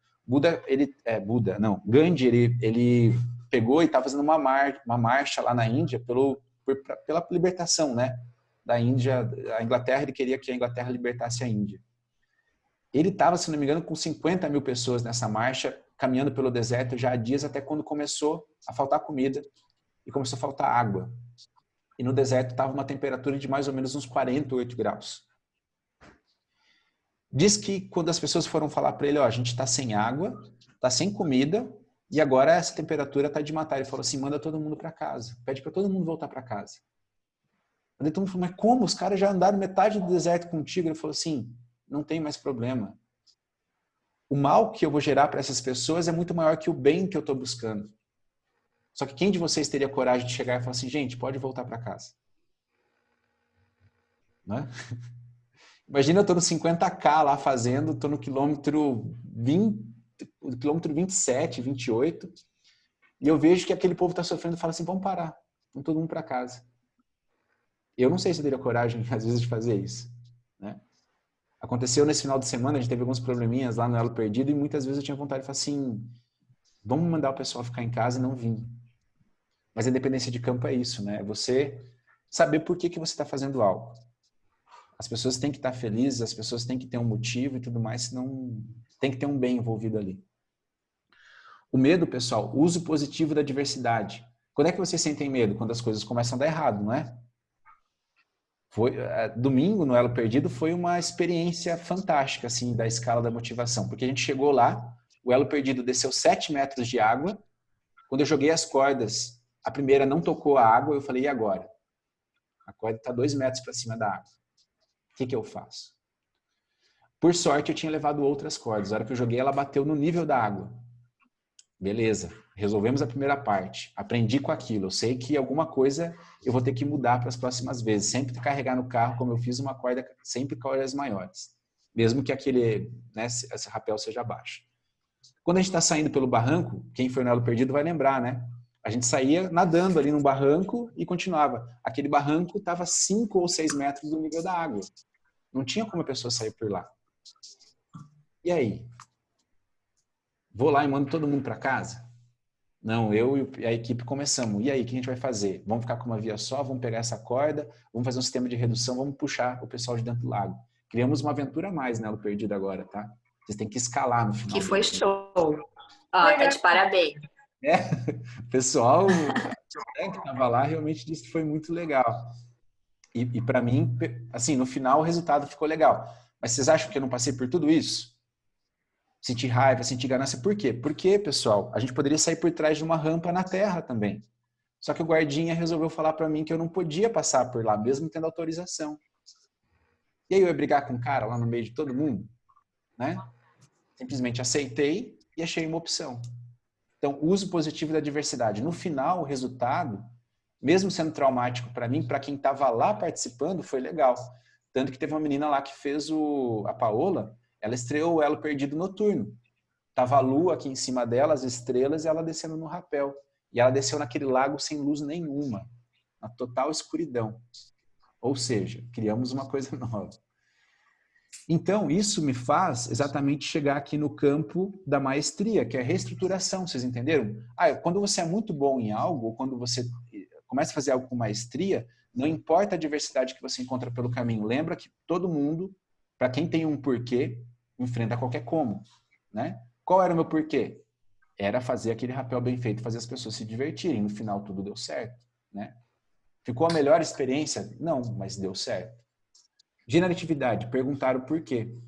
Gandhi, ele pegou e estava fazendo uma marcha lá na Índia pela libertação, né? Da Índia, a Inglaterra, ele queria que a Inglaterra libertasse a Índia. Ele estava, se não me engano, com 50 mil pessoas nessa marcha, caminhando pelo deserto já há dias, até quando começou a faltar comida e começou a faltar água. E no deserto estava uma temperatura de mais ou menos uns 48 graus. Diz que quando as pessoas foram falar para ele, ó, a gente está sem água, está sem comida, e agora essa temperatura está de matar. Ele falou assim, manda todo mundo para casa. Pede para todo mundo voltar para casa. Aí todo mundo falou, mas como? Os caras já andaram metade do deserto contigo. Ele falou assim, não tem mais problema. O mal que eu vou gerar para essas pessoas é muito maior que o bem que eu estou buscando. Só que quem de vocês teria coragem de chegar e falar assim, gente, pode voltar para casa? Né? Imagina eu estou no 50K lá fazendo, estou no quilômetro 27, 28, e eu vejo que aquele povo está sofrendo e fala assim, vamos parar, vamos todo mundo para casa. Eu não sei se eu teria coragem, às vezes, de fazer isso. Né? Aconteceu nesse final de semana, a gente teve alguns probleminhas lá no Elo Perdido, e muitas vezes eu tinha vontade de falar assim, vamos mandar o pessoal ficar em casa e não vir. Mas a independência de campo é isso, né? É você saber por que você está fazendo algo. As pessoas têm que estar felizes, as pessoas têm que ter um motivo e tudo mais, senão tem que ter um bem envolvido ali. O medo, pessoal, uso positivo da diversidade. Quando é que vocês sentem medo? Quando as coisas começam a dar errado, não é? Domingo, no Elo Perdido, foi uma experiência fantástica, assim, da escala da motivação. Porque a gente chegou lá, o Elo Perdido desceu 7 metros de água. Quando eu joguei as cordas, a primeira não tocou a água, eu falei, e agora? A corda está 2 metros para cima da água. O que eu faço? Por sorte, eu tinha levado outras cordas. A hora que eu joguei, ela bateu no nível da água. Beleza, resolvemos a primeira parte. Aprendi com aquilo. Eu sei que alguma coisa eu vou ter que mudar para as próximas vezes. Sempre carregar no carro, como eu fiz, uma corda, sempre cordas maiores. Mesmo que aquele, né, esse rapel seja baixo. Quando a gente está saindo pelo barranco, quem foi no Elo Perdido vai lembrar, né? A gente saía nadando ali no barranco e continuava. Aquele barranco estava 5 ou 6 metros do nível da água. Não tinha como a pessoa sair por lá. E aí? Vou lá e mando todo mundo para casa? Não, eu e a equipe começamos. E aí, o que a gente vai fazer? Vamos ficar com uma via só? Vamos pegar essa corda? Vamos fazer um sistema de redução? Vamos puxar o pessoal de dentro do lago? Criamos uma aventura a mais, né? Elo Perdido agora, tá? Vocês têm que escalar no final. Que foi show. Ó, tá de parabéns. O pessoal que estava lá realmente disse que foi muito legal. E para mim, assim, no final o resultado ficou legal. Mas vocês acham que eu não passei por tudo isso? Senti raiva, senti ganância. Por quê? Porque, pessoal, a gente poderia sair por trás de uma rampa na terra também. Só que o guardinha resolveu falar para mim que eu não podia passar por lá, mesmo tendo autorização. E aí eu ia brigar com o cara lá no meio de todo mundo, né? Simplesmente aceitei e achei uma opção. Então, uso positivo da diversidade. No final, o resultado, mesmo sendo traumático para mim, para quem estava lá participando, foi legal. Tanto que teve uma menina lá que fez a Paola, ela estreou o Elo Perdido noturno. Tava a lua aqui em cima dela, as estrelas, e ela descendo no rapel. E ela desceu naquele lago sem luz nenhuma, na total escuridão. Ou seja, criamos uma coisa nova. Então, isso me faz exatamente chegar aqui no campo da maestria, que é a reestruturação, vocês entenderam? Quando você é muito bom em algo, ou quando você começa a fazer algo com maestria, não importa a diversidade que você encontra pelo caminho. Lembra que todo mundo, para quem tem um porquê, enfrenta qualquer como, né? Qual era o meu porquê? Era fazer aquele rapel bem feito, fazer as pessoas se divertirem. No final, tudo deu certo, né? Ficou a melhor experiência? Não, mas deu certo. Generatividade, perguntaram por quê.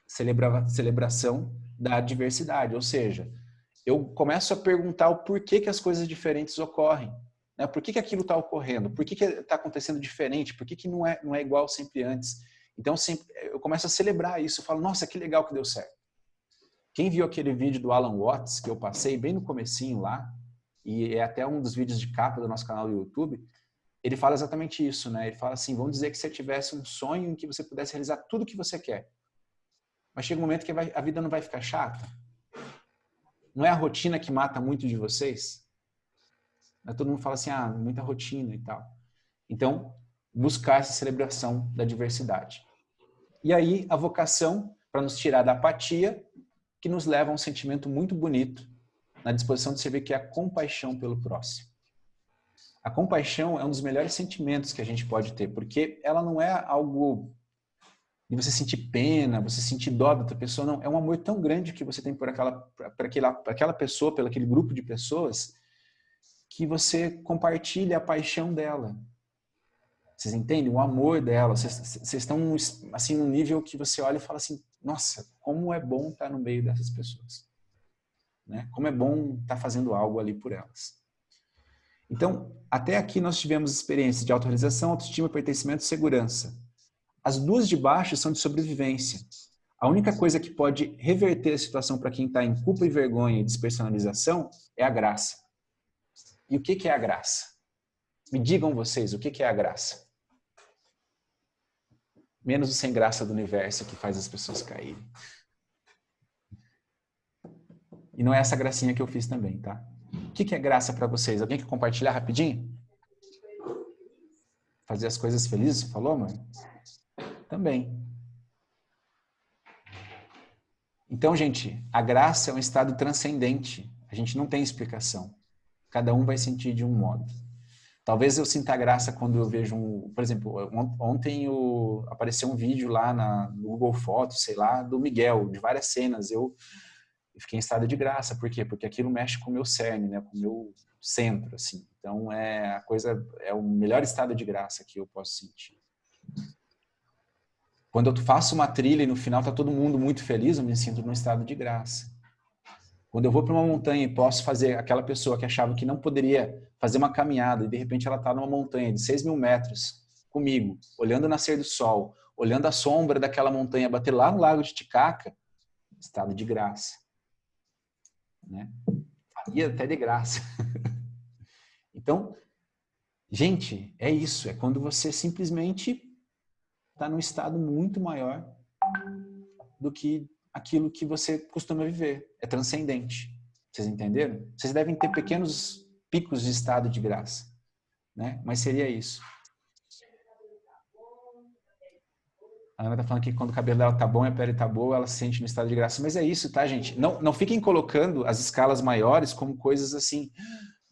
Celebração da diversidade, ou seja, eu começo a perguntar o porquê que as coisas diferentes ocorrem. Né? Por que aquilo está ocorrendo? Por que está acontecendo diferente? Por que não é igual sempre antes? Então, eu começo a celebrar isso. Eu falo, nossa, que legal que deu certo. Quem viu aquele vídeo do Alan Watts, que eu passei bem no comecinho lá, e é até um dos vídeos de capa do nosso canal do YouTube, ele fala exatamente isso, né? Ele fala assim, vamos dizer que você tivesse um sonho em que você pudesse realizar tudo o que você quer. Mas chega um momento que a vida não vai ficar chata. Não é a rotina que mata muito de vocês? Todo mundo fala assim, muita rotina e tal. Então, buscar essa celebração da diversidade. E aí, a vocação para nos tirar da apatia, que nos leva a um sentimento muito bonito, na disposição de servir, que é a compaixão pelo próximo. A compaixão é um dos melhores sentimentos que a gente pode ter, porque ela não é algo de você sentir pena, você sentir dó da outra pessoa, não. É um amor tão grande que você tem por aquela pessoa, pelo aquele grupo de pessoas, que você compartilha a paixão dela. Vocês entendem? O amor dela. Vocês estão assim num nível que você olha e fala assim, nossa, como é bom estar no meio dessas pessoas. Né? Como é bom estar fazendo algo ali por elas. Então, até aqui nós tivemos experiências de autorrealização, autoestima, pertencimento e segurança. As duas de baixo são de sobrevivência. A única coisa que pode reverter a situação para quem está em culpa e vergonha e despersonalização é a graça. E o que é a graça? Me digam vocês, o que é a graça? Menos o sem graça do universo que faz as pessoas caírem. E não é essa gracinha que eu fiz também, tá? O que é graça para vocês? Alguém quer compartilhar rapidinho? Fazer as coisas felizes, você falou, mãe? Também. Então, gente, a graça é um estado transcendente. A gente não tem explicação. Cada um vai sentir de um modo. Talvez eu sinta graça quando eu vejo por exemplo, ontem apareceu um vídeo lá no Google Fotos, sei lá, do Miguel, de várias cenas. Eu fiquei em estado de graça. Por quê? Porque aquilo mexe com o meu cerne, né? Com o meu centro, assim. Então, é o melhor estado de graça que eu posso sentir. Quando eu faço uma trilha e no final está todo mundo muito feliz, eu me sinto num estado de graça. Quando eu vou para uma montanha e posso fazer aquela pessoa que achava que não poderia fazer uma caminhada e de repente ela está numa montanha de 6.000 metros comigo, olhando o nascer do sol, olhando a sombra daquela montanha bater lá no Lago de Titicaca, estado de graça. Né? Faria até de graça. Então, gente, é isso. É quando você simplesmente está num estado muito maior do que aquilo que você costuma viver. É transcendente. Vocês entenderam? Vocês devem ter pequenos picos de estado de graça. Né? Mas seria isso. A Ana tá falando que quando o cabelo dela tá bom e a pele tá boa, ela se sente no estado de graça. Mas é isso, tá, gente? Não fiquem colocando as escalas maiores como coisas assim,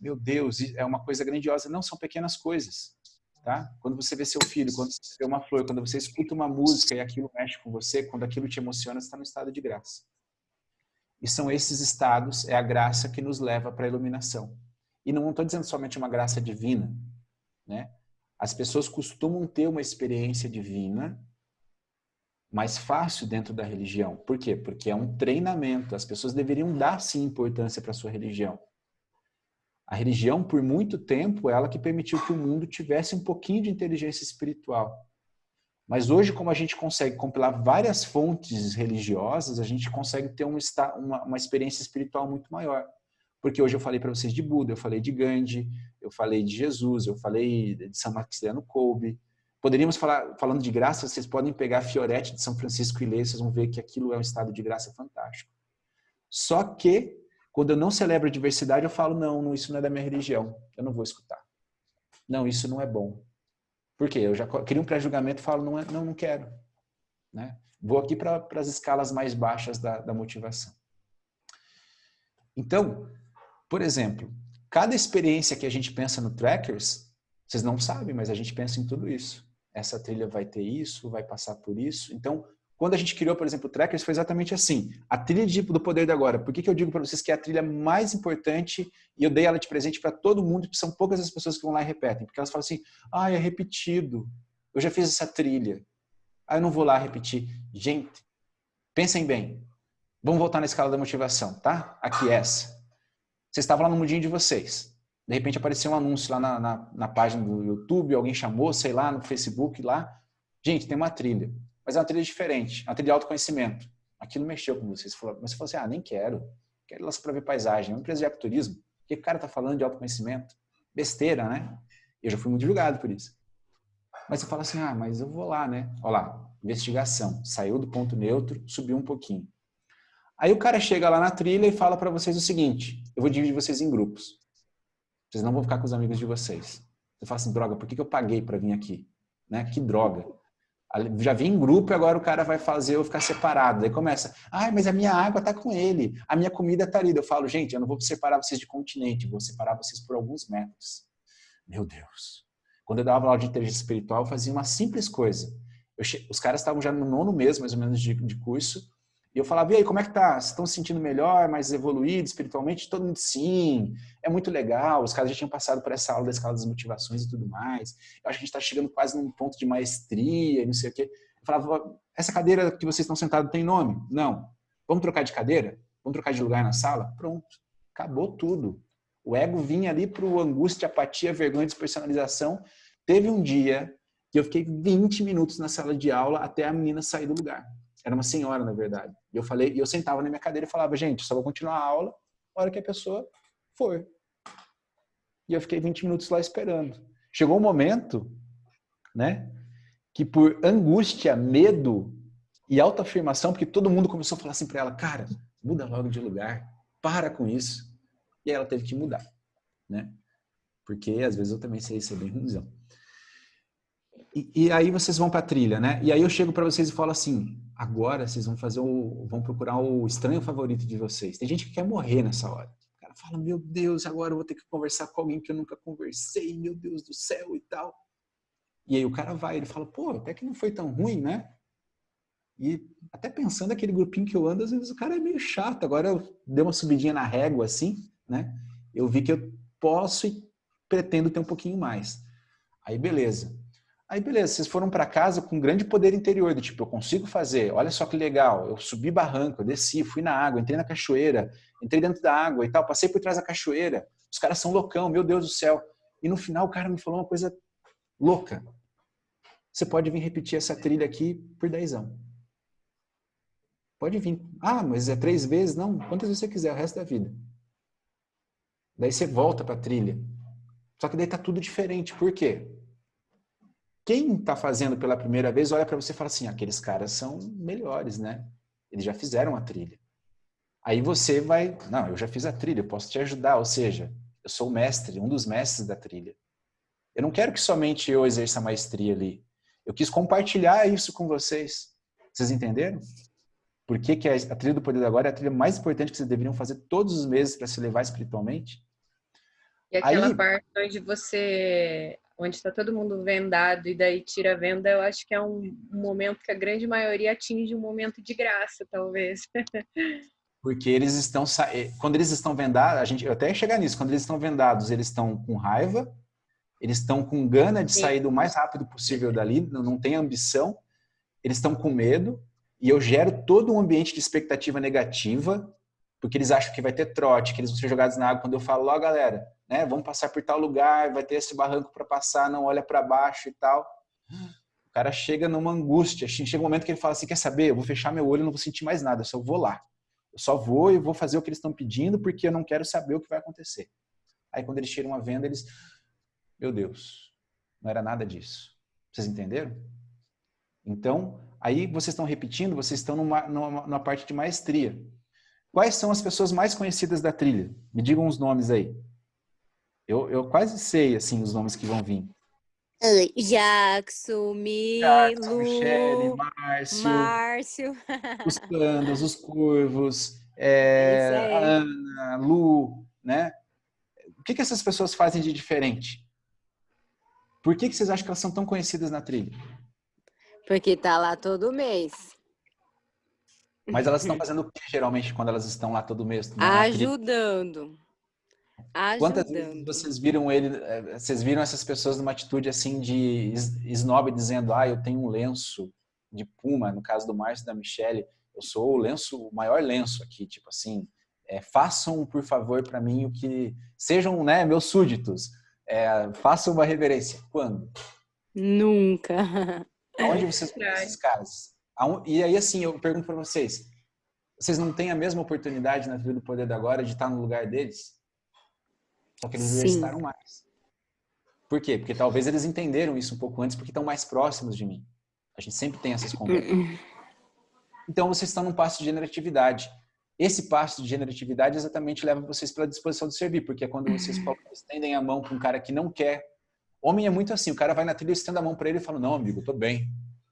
meu Deus, é uma coisa grandiosa. Não, são pequenas coisas. Tá? Quando você vê seu filho, quando você vê uma flor, quando você escuta uma música e aquilo mexe com você, quando aquilo te emociona, você está no estado de graça. E são esses estados, é a graça que nos leva para a iluminação. E não estou dizendo somente uma graça divina. Né? As pessoas costumam ter uma experiência divina mais fácil dentro da religião. Por quê? Porque é um treinamento. As pessoas deveriam dar, sim, importância para a sua religião. A religião, por muito tempo, é ela que permitiu que o mundo tivesse um pouquinho de inteligência espiritual. Mas hoje, como a gente consegue compilar várias fontes religiosas, a gente consegue ter uma experiência espiritual muito maior. Porque hoje eu falei para vocês de Buda, eu falei de Gandhi, eu falei de Jesus, eu falei de São Maximiliano Kolbe. Poderíamos falar, falando de graça, vocês podem pegar a Fioretti de São Francisco e ler, vocês vão ver que aquilo é um estado de graça fantástico. Só que, quando eu não celebro a diversidade, eu falo, não, isso não é da minha religião, eu não vou escutar. Não, isso não é bom. Por quê? Eu já crio um pré-julgamento e falo, não quero. Né? Vou aqui para as escalas mais baixas da motivação. Então, por exemplo, cada experiência que a gente pensa no Trackers, vocês não sabem, mas a gente pensa em tudo isso. Essa trilha vai ter isso, vai passar por isso. Então, quando a gente criou, por exemplo, o Trackers, foi exatamente assim. A trilha do Poder do Agora. Por que eu digo para vocês que é a trilha mais importante e eu dei ela de presente para todo mundo, porque são poucas as pessoas que vão lá e repetem. Porque elas falam assim, é repetido. Eu já fiz essa trilha. Eu não vou lá repetir. Gente, pensem bem. Vamos voltar na escala da motivação, tá? Aqui essa. Vocês estavam lá no mundinho de vocês. De repente apareceu um anúncio lá na página do YouTube, alguém chamou, sei lá, no Facebook lá. Gente, tem uma trilha. Mas é uma trilha diferente, é uma trilha de autoconhecimento. Aquilo mexeu com vocês. Mas você falou assim, nem quero. Quero ir lá só para ver paisagem. É uma empresa de ecoturismo. O que o cara está falando de autoconhecimento? Besteira, né? Eu já fui muito julgado por isso. Mas você fala assim, mas eu vou lá, né? Olha lá, investigação. Saiu do ponto neutro, subiu um pouquinho. Aí o cara chega lá na trilha e fala para vocês o seguinte, eu vou dividir vocês em grupos. Vocês não vão ficar com os amigos de vocês. Você fala assim, droga, por que eu paguei para vir aqui? Né? Que droga. Já vim em grupo e agora o cara vai fazer eu ficar separado. Aí começa, mas a minha água tá com ele, a minha comida tá ali. Eu falo, gente, eu não vou separar vocês de continente, vou separar vocês por alguns metros. Meu Deus. Quando eu dava aula de inteligência espiritual, eu fazia uma simples coisa. Os caras estavam já no 9º mês, mais ou menos, de curso, e eu falava, e aí, como é que tá? Vocês estão se sentindo melhor, mais evoluídos espiritualmente? Todo mundo, sim, é muito legal. Os caras já tinham passado por essa aula da escala das motivações e tudo mais. Eu acho que a gente está chegando quase num ponto de maestria e não sei o quê. Eu falava, essa cadeira que vocês estão sentados tem nome? Não. Vamos trocar de cadeira? Vamos trocar de lugar na sala? Pronto. Acabou tudo. O ego vinha ali para o angústia, apatia, vergonha, despersonalização. Teve um dia que eu fiquei 20 minutos na sala de aula até a menina sair do lugar. Era uma senhora, na verdade. E eu sentava na minha cadeira e falava, gente, só vou continuar a aula na hora que a pessoa for. E eu fiquei 20 minutos lá esperando. Chegou um momento, né, que por angústia, medo e autoafirmação, porque todo mundo começou a falar assim para ela, cara, muda logo de lugar, para com isso. E aí ela teve que mudar, né? Porque às vezes eu também sei ser bem ruimzão. E aí vocês vão para a trilha, né? E aí eu chego para vocês e falo assim, agora vocês vão procurar o estranho favorito de vocês. Tem gente que quer morrer nessa hora. O cara fala, meu Deus, agora eu vou ter que conversar com alguém que eu nunca conversei, meu Deus do céu e tal. E aí o cara vai, ele fala, pô, até que não foi tão ruim, né? E até pensando aquele grupinho que eu ando, às vezes o cara é meio chato. Agora eu dei uma subidinha na régua assim, né? Eu vi que eu posso e pretendo ter um pouquinho mais. Aí beleza. Aí, beleza, vocês foram para casa com um grande poder interior, do tipo, eu consigo fazer, olha só que legal, eu subi barranco, eu desci, fui na água, entrei na cachoeira, entrei dentro da água e tal, passei por trás da cachoeira, os caras são loucão, meu Deus do céu. E no final o cara me falou uma coisa louca. Você pode vir repetir essa trilha aqui por 10 anos. Pode vir. Ah, mas é 3 vezes? Não, quantas vezes você quiser, o resto da vida. Daí você volta para a trilha. Só que daí tá tudo diferente. Por quê? Quem está fazendo pela primeira vez olha para você e fala assim, aqueles caras são melhores, né? Eles já fizeram a trilha. Aí você vai, não, eu já fiz a trilha, eu posso te ajudar. Ou seja, eu sou o mestre, um dos mestres da trilha. Eu não quero que somente eu exerça a maestria ali. Eu quis compartilhar isso com vocês. Vocês entenderam? Por que que a trilha do poder do agora é a trilha mais importante que vocês deveriam fazer todos os meses para se elevar espiritualmente? E aquela Aí, parte onde está todo mundo vendado e daí tira a venda, eu acho que é um momento que a grande maioria atinge um momento de graça, talvez. porque eles estão, quando eles estão vendados, eu até ia chegar nisso, quando eles estão vendados, eles estão com raiva, eles estão com gana de sair do mais rápido possível dali, não tem ambição, eles estão com medo, e eu gero todo um ambiente de expectativa negativa, porque eles acham que vai ter trote, que eles vão ser jogados na água. Quando eu falo, ó, galera, né, vamos passar por tal lugar, vai ter esse barranco para passar, não olha para baixo e tal. O cara chega numa angústia, chega um momento que ele fala assim, quer saber, eu vou fechar meu olho, eu não vou sentir mais nada, eu só vou lá. Eu só vou e vou fazer o que eles estão pedindo, porque eu não quero saber o que vai acontecer. Aí quando eles tiram a venda, eles, meu Deus, não era nada disso. Vocês entenderam? Então, aí vocês estão repetindo, vocês estão numa parte de maestria. Quais são as pessoas mais conhecidas da trilha? Me digam os nomes aí. Eu quase sei, assim, os nomes que vão vir. Jackson, Milo, Michele, Márcio, os pandas, os curvos, a Ana, a Lu, né? O que essas pessoas fazem de diferente? Por que vocês acham que elas são tão conhecidas na trilha? Porque tá lá todo mês. Mas elas estão fazendo o que, geralmente, quando elas estão lá todo mês? Ajudando. Quantas vezes vocês viram essas pessoas numa atitude assim de snob, dizendo, eu tenho um lenço de puma, no caso do Márcio e da Michele, eu sou o maior lenço aqui, tipo assim, façam, por favor, para mim o que... Sejam, né, meus súditos, façam uma reverência. Quando? Nunca. Onde vocês conhecem esses caras? E aí, assim, eu pergunto para vocês não têm a mesma oportunidade na trilha do poder da agora de estar no lugar deles? Só que eles exercitaram mais. Por quê? Porque talvez eles entenderam isso um pouco antes, porque estão mais próximos de mim. A gente sempre tem essas conversas. Então, vocês estão num passo de generatividade. Esse passo de generatividade exatamente leva vocês pela disposição de servir, porque é quando vocês estendem a mão para um cara que não quer. Homem é muito assim, o cara vai na trilha, estende a mão para ele e fala, não, amigo, tô bem,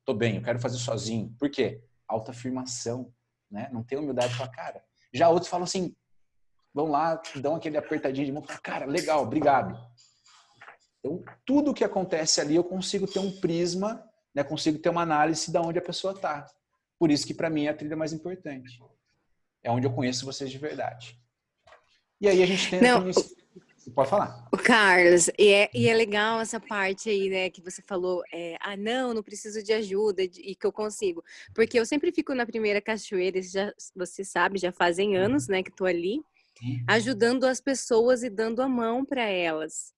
eu quero fazer sozinho. Por quê? Autoafirmação, né? Não tem humildade para cara. Já outros falam assim, vão lá, dão aquele apertadinho de mão e falam, cara, legal, obrigado. Então, tudo que acontece ali, eu consigo ter um prisma, né? Consigo ter uma análise de onde a pessoa está. Por isso que, para mim, é a trilha mais importante. É onde eu conheço vocês de verdade. E aí a gente tem... Pode falar. Carlos, e é legal essa parte aí, né, que você falou, não preciso de ajuda e que eu consigo. Porque eu sempre fico na primeira cachoeira, você sabe, já fazem anos, né, que tô ali, ajudando as pessoas e dando a mão para elas.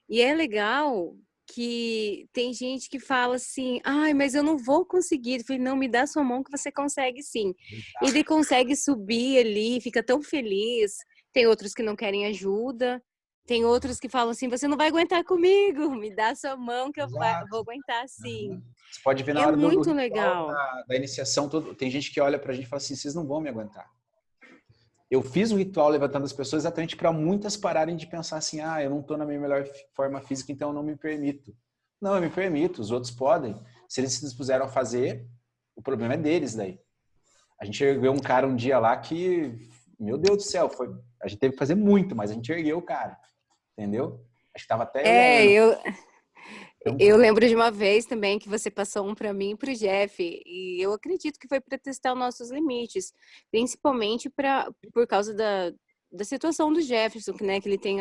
E é legal que tem gente que fala assim, mas eu não vou conseguir. Eu falei, não, me dá sua mão que você consegue sim. E ele consegue subir ali, fica tão feliz. Tem outros que não querem ajuda. Tem outros que falam assim, você não vai aguentar comigo, me dá sua mão que eu vou aguentar sim. Você pode ver na hora muito legal. Da iniciação, tem gente que olha pra gente e fala assim, vocês não vão me aguentar. Eu fiz o ritual levantando as pessoas exatamente para muitas pararem de pensar assim, eu não estou na minha melhor forma física, então eu não me permito. Não, eu me permito, os outros podem. Se eles se dispuseram a fazer, o problema é deles daí. A gente ergueu um cara um dia lá que, meu Deus do céu, a gente teve que fazer muito, mas a gente ergueu o cara. Entendeu? Acho que tava até... Eu lembro de uma vez também que você passou um para mim e para o Jeff, e eu acredito que foi para testar os nossos limites, principalmente por causa da situação do Jefferson, né, que ele tem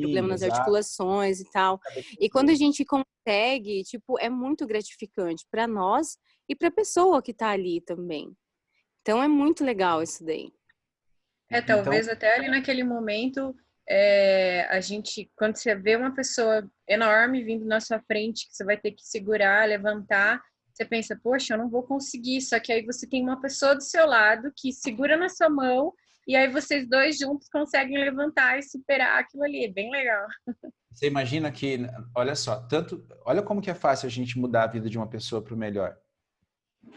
problema nas exato. articulações e tal. E quando a gente consegue, tipo, é muito gratificante para nós e para a pessoa que tá ali também. Então é muito legal isso daí. Talvez até ali naquele momento, a gente, quando você vê uma pessoa enorme vindo na sua frente, que você vai ter que segurar, levantar, você pensa, poxa, eu não vou conseguir. Só que aí você tem uma pessoa do seu lado que segura na sua mão e aí vocês dois juntos conseguem levantar e superar aquilo ali. É bem legal. Você imagina que, olha só, olha como que é fácil a gente mudar a vida de uma pessoa para o melhor.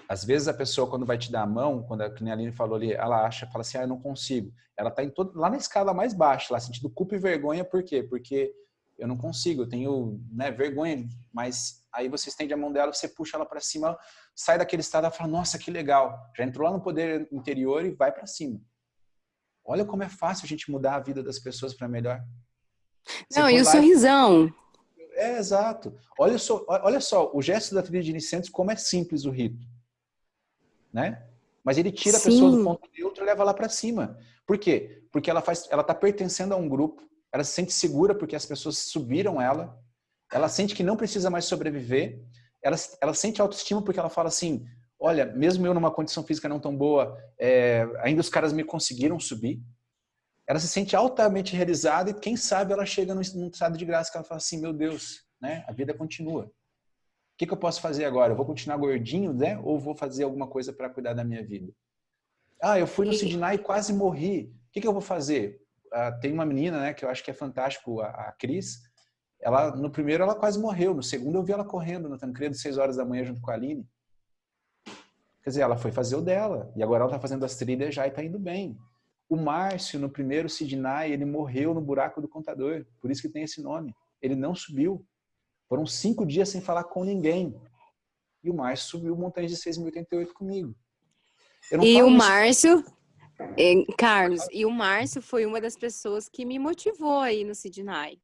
Às vezes a pessoa, quando vai te dar a mão, quando a Aline falou ali, ela fala assim, eu não consigo. Ela está lá na escala mais baixa, lá sentindo culpa e vergonha, por quê? Porque eu não consigo, eu tenho, né, vergonha, mas aí você estende a mão dela, você puxa ela para cima, ela sai daquele estado, ela fala, nossa, que legal. Já entrou lá no poder interior e vai para cima. Olha como é fácil a gente mudar a vida das pessoas para melhor. Não, e o sorrisão. Exato. Olha só, o gesto da trilha de iniciantes, como é simples o rito. Né? Mas ele tira a pessoa do ponto neutro e leva lá para cima. Por quê? Porque ela está pertencendo a um grupo, ela se sente segura porque as pessoas subiram ela sente que não precisa mais sobreviver, ela sente autoestima porque ela fala assim, olha, mesmo eu numa condição física não tão boa, ainda os caras me conseguiram subir. Ela se sente altamente realizada e quem sabe ela chega num estado de graça que ela fala assim, meu Deus, né? A vida continua. O que eu posso fazer agora? Eu vou continuar gordinho, né? Ou vou fazer alguma coisa para cuidar da minha vida? Eu fui no Sidney e quase morri. O que eu vou fazer? Tem uma menina, né, que eu acho que é fantástico, a Cris. No primeiro ela quase morreu. No segundo eu vi ela correndo no Tancredo, 6 horas da manhã junto com a Aline. Quer dizer, ela foi fazer o dela. E agora ela está fazendo as trilhas já e está indo bem. O Márcio, no primeiro Sidney, ele morreu no buraco do contador. Por isso que tem esse nome. Ele não subiu. Foram 5 dias sem falar com ninguém. E o Márcio subiu montanha de 6.088 comigo. E o Márcio, Carlos, e o Márcio foi uma das pessoas que me motivou aí no Sidney.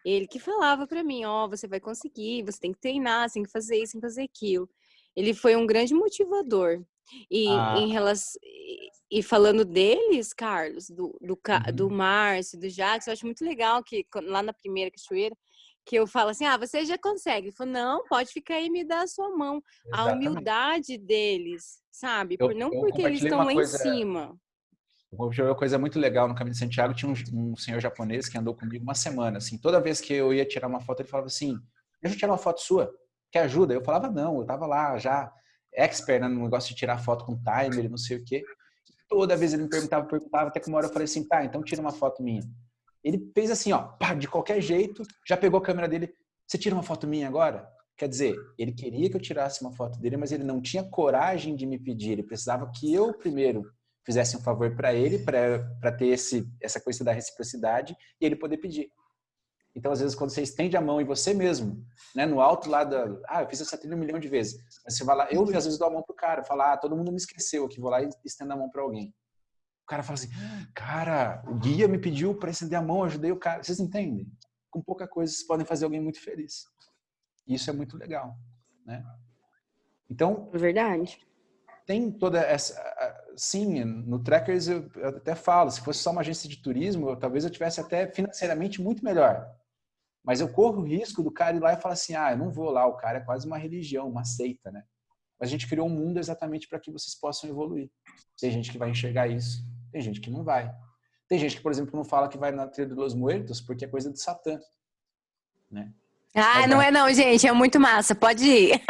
Ele que falava para mim, você vai conseguir, você tem que treinar, você tem que fazer isso, tem que fazer aquilo. Ele foi um grande motivador. E falando deles, Carlos, do Márcio, do Jackson, eu acho muito legal que lá na primeira cachoeira, que eu falo assim, você já consegue. Ele falou, não, pode ficar aí e me dar a sua mão. Exatamente. A humildade deles, sabe? Não porque eles estão lá em cima. Eu compartilhei uma coisa muito legal no Caminho de Santiago. Tinha um senhor japonês que andou comigo uma semana. Assim, toda vez que eu ia tirar uma foto, ele falava assim, deixa eu tirar uma foto sua, quer ajuda? Eu falava, não, eu tava lá já, expert, né, no negócio de tirar foto com timer, não sei o quê. Toda vez ele me perguntava, até que uma hora eu falei assim, tá, então tira uma foto minha. Ele fez assim, de qualquer jeito, já pegou a câmera dele, você tira uma foto minha agora? Quer dizer, ele queria que eu tirasse uma foto dele, mas ele não tinha coragem de me pedir, ele precisava que eu primeiro fizesse um favor para ele, para ter essa coisa da reciprocidade, e ele poder pedir. Então, às vezes, quando você estende a mão e você mesmo, né, no alto lá eu fiz essa trilha 1 milhão de vezes, mas você vai lá, eu às vezes dou a mão pro cara, falo, todo mundo me esqueceu aqui, vou lá e estendo a mão para alguém. O cara fala assim, cara, o guia me pediu para estender a mão, eu ajudei o cara. Vocês entendem? Com pouca coisa, vocês podem fazer alguém muito feliz. Isso é muito legal, né? Então, verdade. Tem toda essa... Sim, no Trekkers eu até falo, se fosse só uma agência de turismo, talvez eu tivesse até financeiramente muito melhor. Mas eu corro o risco do cara ir lá e falar assim, eu não vou lá, o cara é quase uma religião, uma seita, né? Mas a gente criou um mundo exatamente para que vocês possam evoluir. Tem gente que vai enxergar isso, tem gente que não vai. Tem gente que, por exemplo, não fala que vai na Trilha dos Muertos porque é coisa de Satã, né? Não é não, gente, é muito massa, pode ir.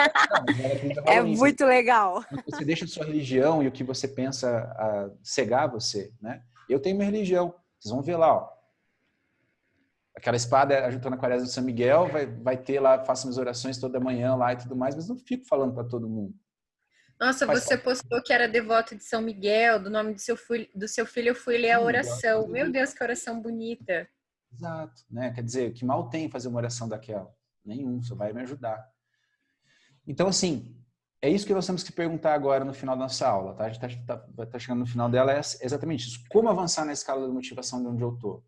É muito legal. Você deixa de sua religião e o que você pensa cegar você, né? Eu tenho minha religião, vocês vão ver lá, aquela espada ajuntando a quaresma de São Miguel, vai ter lá, faço minhas orações toda manhã lá e tudo mais, mas não fico falando para todo mundo. Nossa, você postou que era devoto de São Miguel, do nome do seu filho, eu fui ler a oração. Meu Deus, que oração bonita. Exato, né? Quer dizer, que mal tem fazer uma oração daquela? Nenhum, só vai me ajudar. Então, assim, é isso que nós temos que perguntar agora no final da nossa aula, tá? A gente tá chegando no final dela, é exatamente isso. Como avançar na escala da motivação de onde eu tô?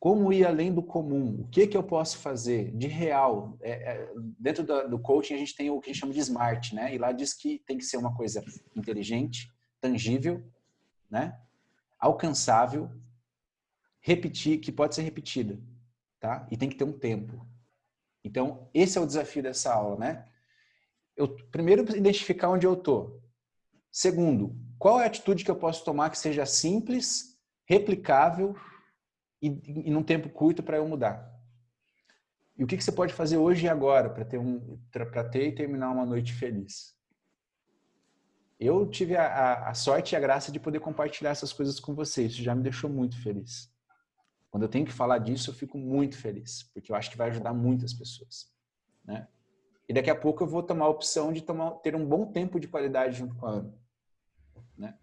Como ir além do comum? O que eu posso fazer de real? Dentro do coaching, a gente tem o que a gente chama de SMART, né? E lá diz que tem que ser uma coisa inteligente, tangível, né? Alcançável, repetir, que pode ser repetida, tá? E tem que ter um tempo. Então, esse é o desafio dessa aula, né? Primeiro, identificar onde eu tô. Segundo, qual é a atitude que eu posso tomar que seja simples, replicável e num tempo curto para eu mudar? E o que você pode fazer hoje e agora para ter e terminar uma noite feliz? Eu tive a sorte e a graça de poder compartilhar essas coisas com vocês. Isso já me deixou muito feliz. Quando eu tenho que falar disso, eu fico muito feliz, porque eu acho que vai ajudar muitas pessoas, né? E daqui a pouco eu vou tomar a opção de ter um bom tempo de qualidade junto com a Ana, né?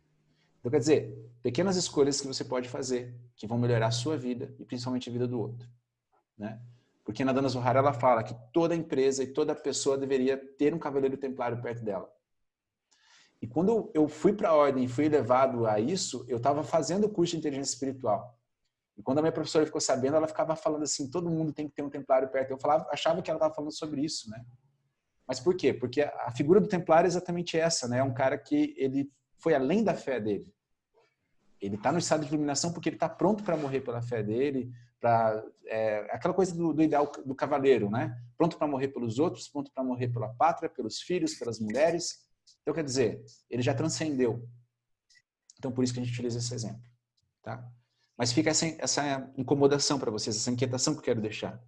Então, quer dizer, pequenas escolhas que você pode fazer, que vão melhorar a sua vida e principalmente a vida do outro, né? Porque na Dana Zohar ela fala que toda empresa e toda pessoa deveria ter um cavaleiro templário perto dela. E quando eu fui para a ordem e fui levado a isso, eu estava fazendo o curso de inteligência espiritual. E quando a minha professora ficou sabendo, ela ficava falando assim, todo mundo tem que ter um templário perto. Eu achava que ela estava falando sobre isso, né? Mas por quê? Porque a figura do templário é exatamente essa, né? É um cara que ele foi além da fé dele. Ele está no estado de iluminação porque ele está pronto para morrer pela fé dele, aquela coisa do ideal do cavaleiro, né? Pronto para morrer pelos outros, pronto para morrer pela pátria, pelos filhos, pelas mulheres. Então, quer dizer, ele já transcendeu. Então, por isso que a gente utiliza esse exemplo, tá? Mas fica essa incomodação para vocês, essa inquietação que eu quero deixar.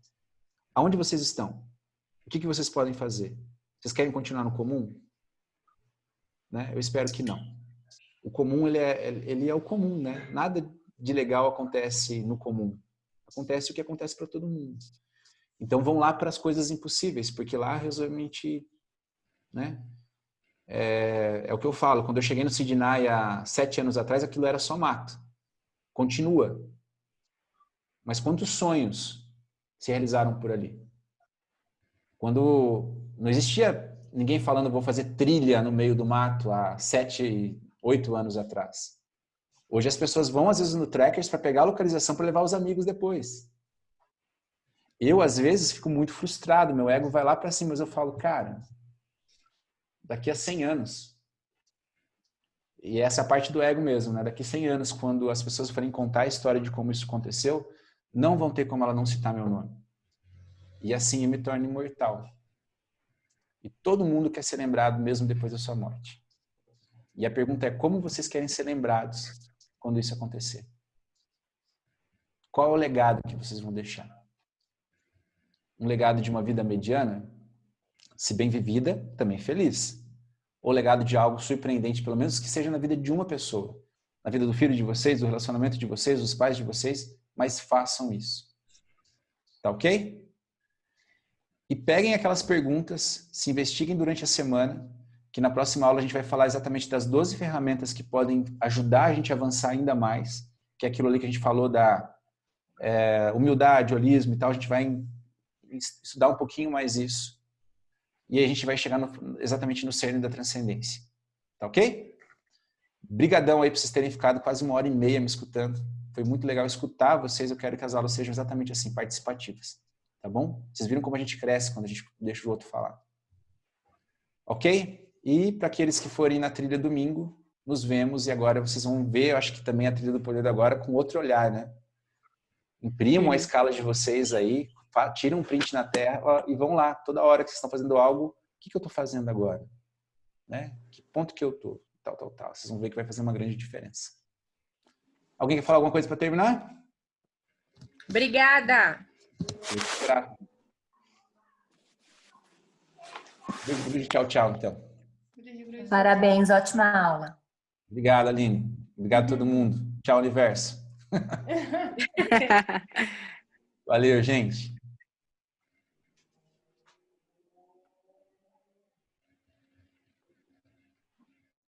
Aonde vocês estão? O que vocês podem fazer? Vocês querem continuar no comum? Né? Eu espero que não. O comum, ele é o comum, né? Nada de legal acontece no comum. Acontece o que acontece para todo mundo. Então, vão lá para as coisas impossíveis, porque lá, realmente, né? É o que eu falo. Quando eu cheguei no Sidney há 7 anos atrás, aquilo era só mato. Continua. Mas quantos sonhos se realizaram por ali? Quando não existia ninguém falando vou fazer trilha no meio do mato há 7, 8 anos atrás. Hoje as pessoas vão às vezes no Trekkers para pegar a localização para levar os amigos depois. Eu às vezes fico muito frustrado, meu ego vai lá para cima, mas eu falo, cara, daqui a 100 anos. E essa é a parte do ego mesmo, né? Daqui a 100 anos, quando as pessoas forem contar a história de como isso aconteceu, não vão ter como ela não citar meu nome. E assim eu me torno imortal. E todo mundo quer ser lembrado mesmo depois da sua morte. E a pergunta é, como vocês querem ser lembrados quando isso acontecer? Qual é o legado que vocês vão deixar? Um legado de uma vida mediana? Se bem vivida, também feliz. Ou legado de algo surpreendente, pelo menos que seja na vida de uma pessoa. Na vida do filho de vocês, do relacionamento de vocês, dos pais de vocês, mas façam isso. Tá ok? E peguem aquelas perguntas, se investiguem durante a semana, que na próxima aula a gente vai falar exatamente das 12 ferramentas que podem ajudar a gente a avançar ainda mais, que é aquilo ali que a gente falou da humildade, holismo e tal, a gente vai estudar um pouquinho mais isso. E aí a gente vai chegar exatamente no cerne da transcendência. Tá ok? Brigadão aí por vocês terem ficado quase 1h30 me escutando. Foi muito legal escutar vocês. Eu quero que as aulas sejam exatamente assim, participativas. Tá bom? Vocês viram como a gente cresce quando a gente deixa o outro falar. Ok? E para aqueles que forem na trilha domingo, nos vemos. E agora vocês vão ver, eu acho que também a trilha do poder agora com outro olhar, né? Imprimam a escala de vocês aí, tiram um print na tela e vão lá. Toda hora que vocês estão fazendo algo, o que eu estou fazendo agora? Né? Que ponto que eu estou? Tal. Vocês vão ver que vai fazer uma grande diferença. Alguém quer falar alguma coisa para terminar? Obrigada! Tchau, então. Parabéns, ótima aula. Obrigado, Aline. Obrigado a todo mundo. Tchau, universo. Valeu, gente.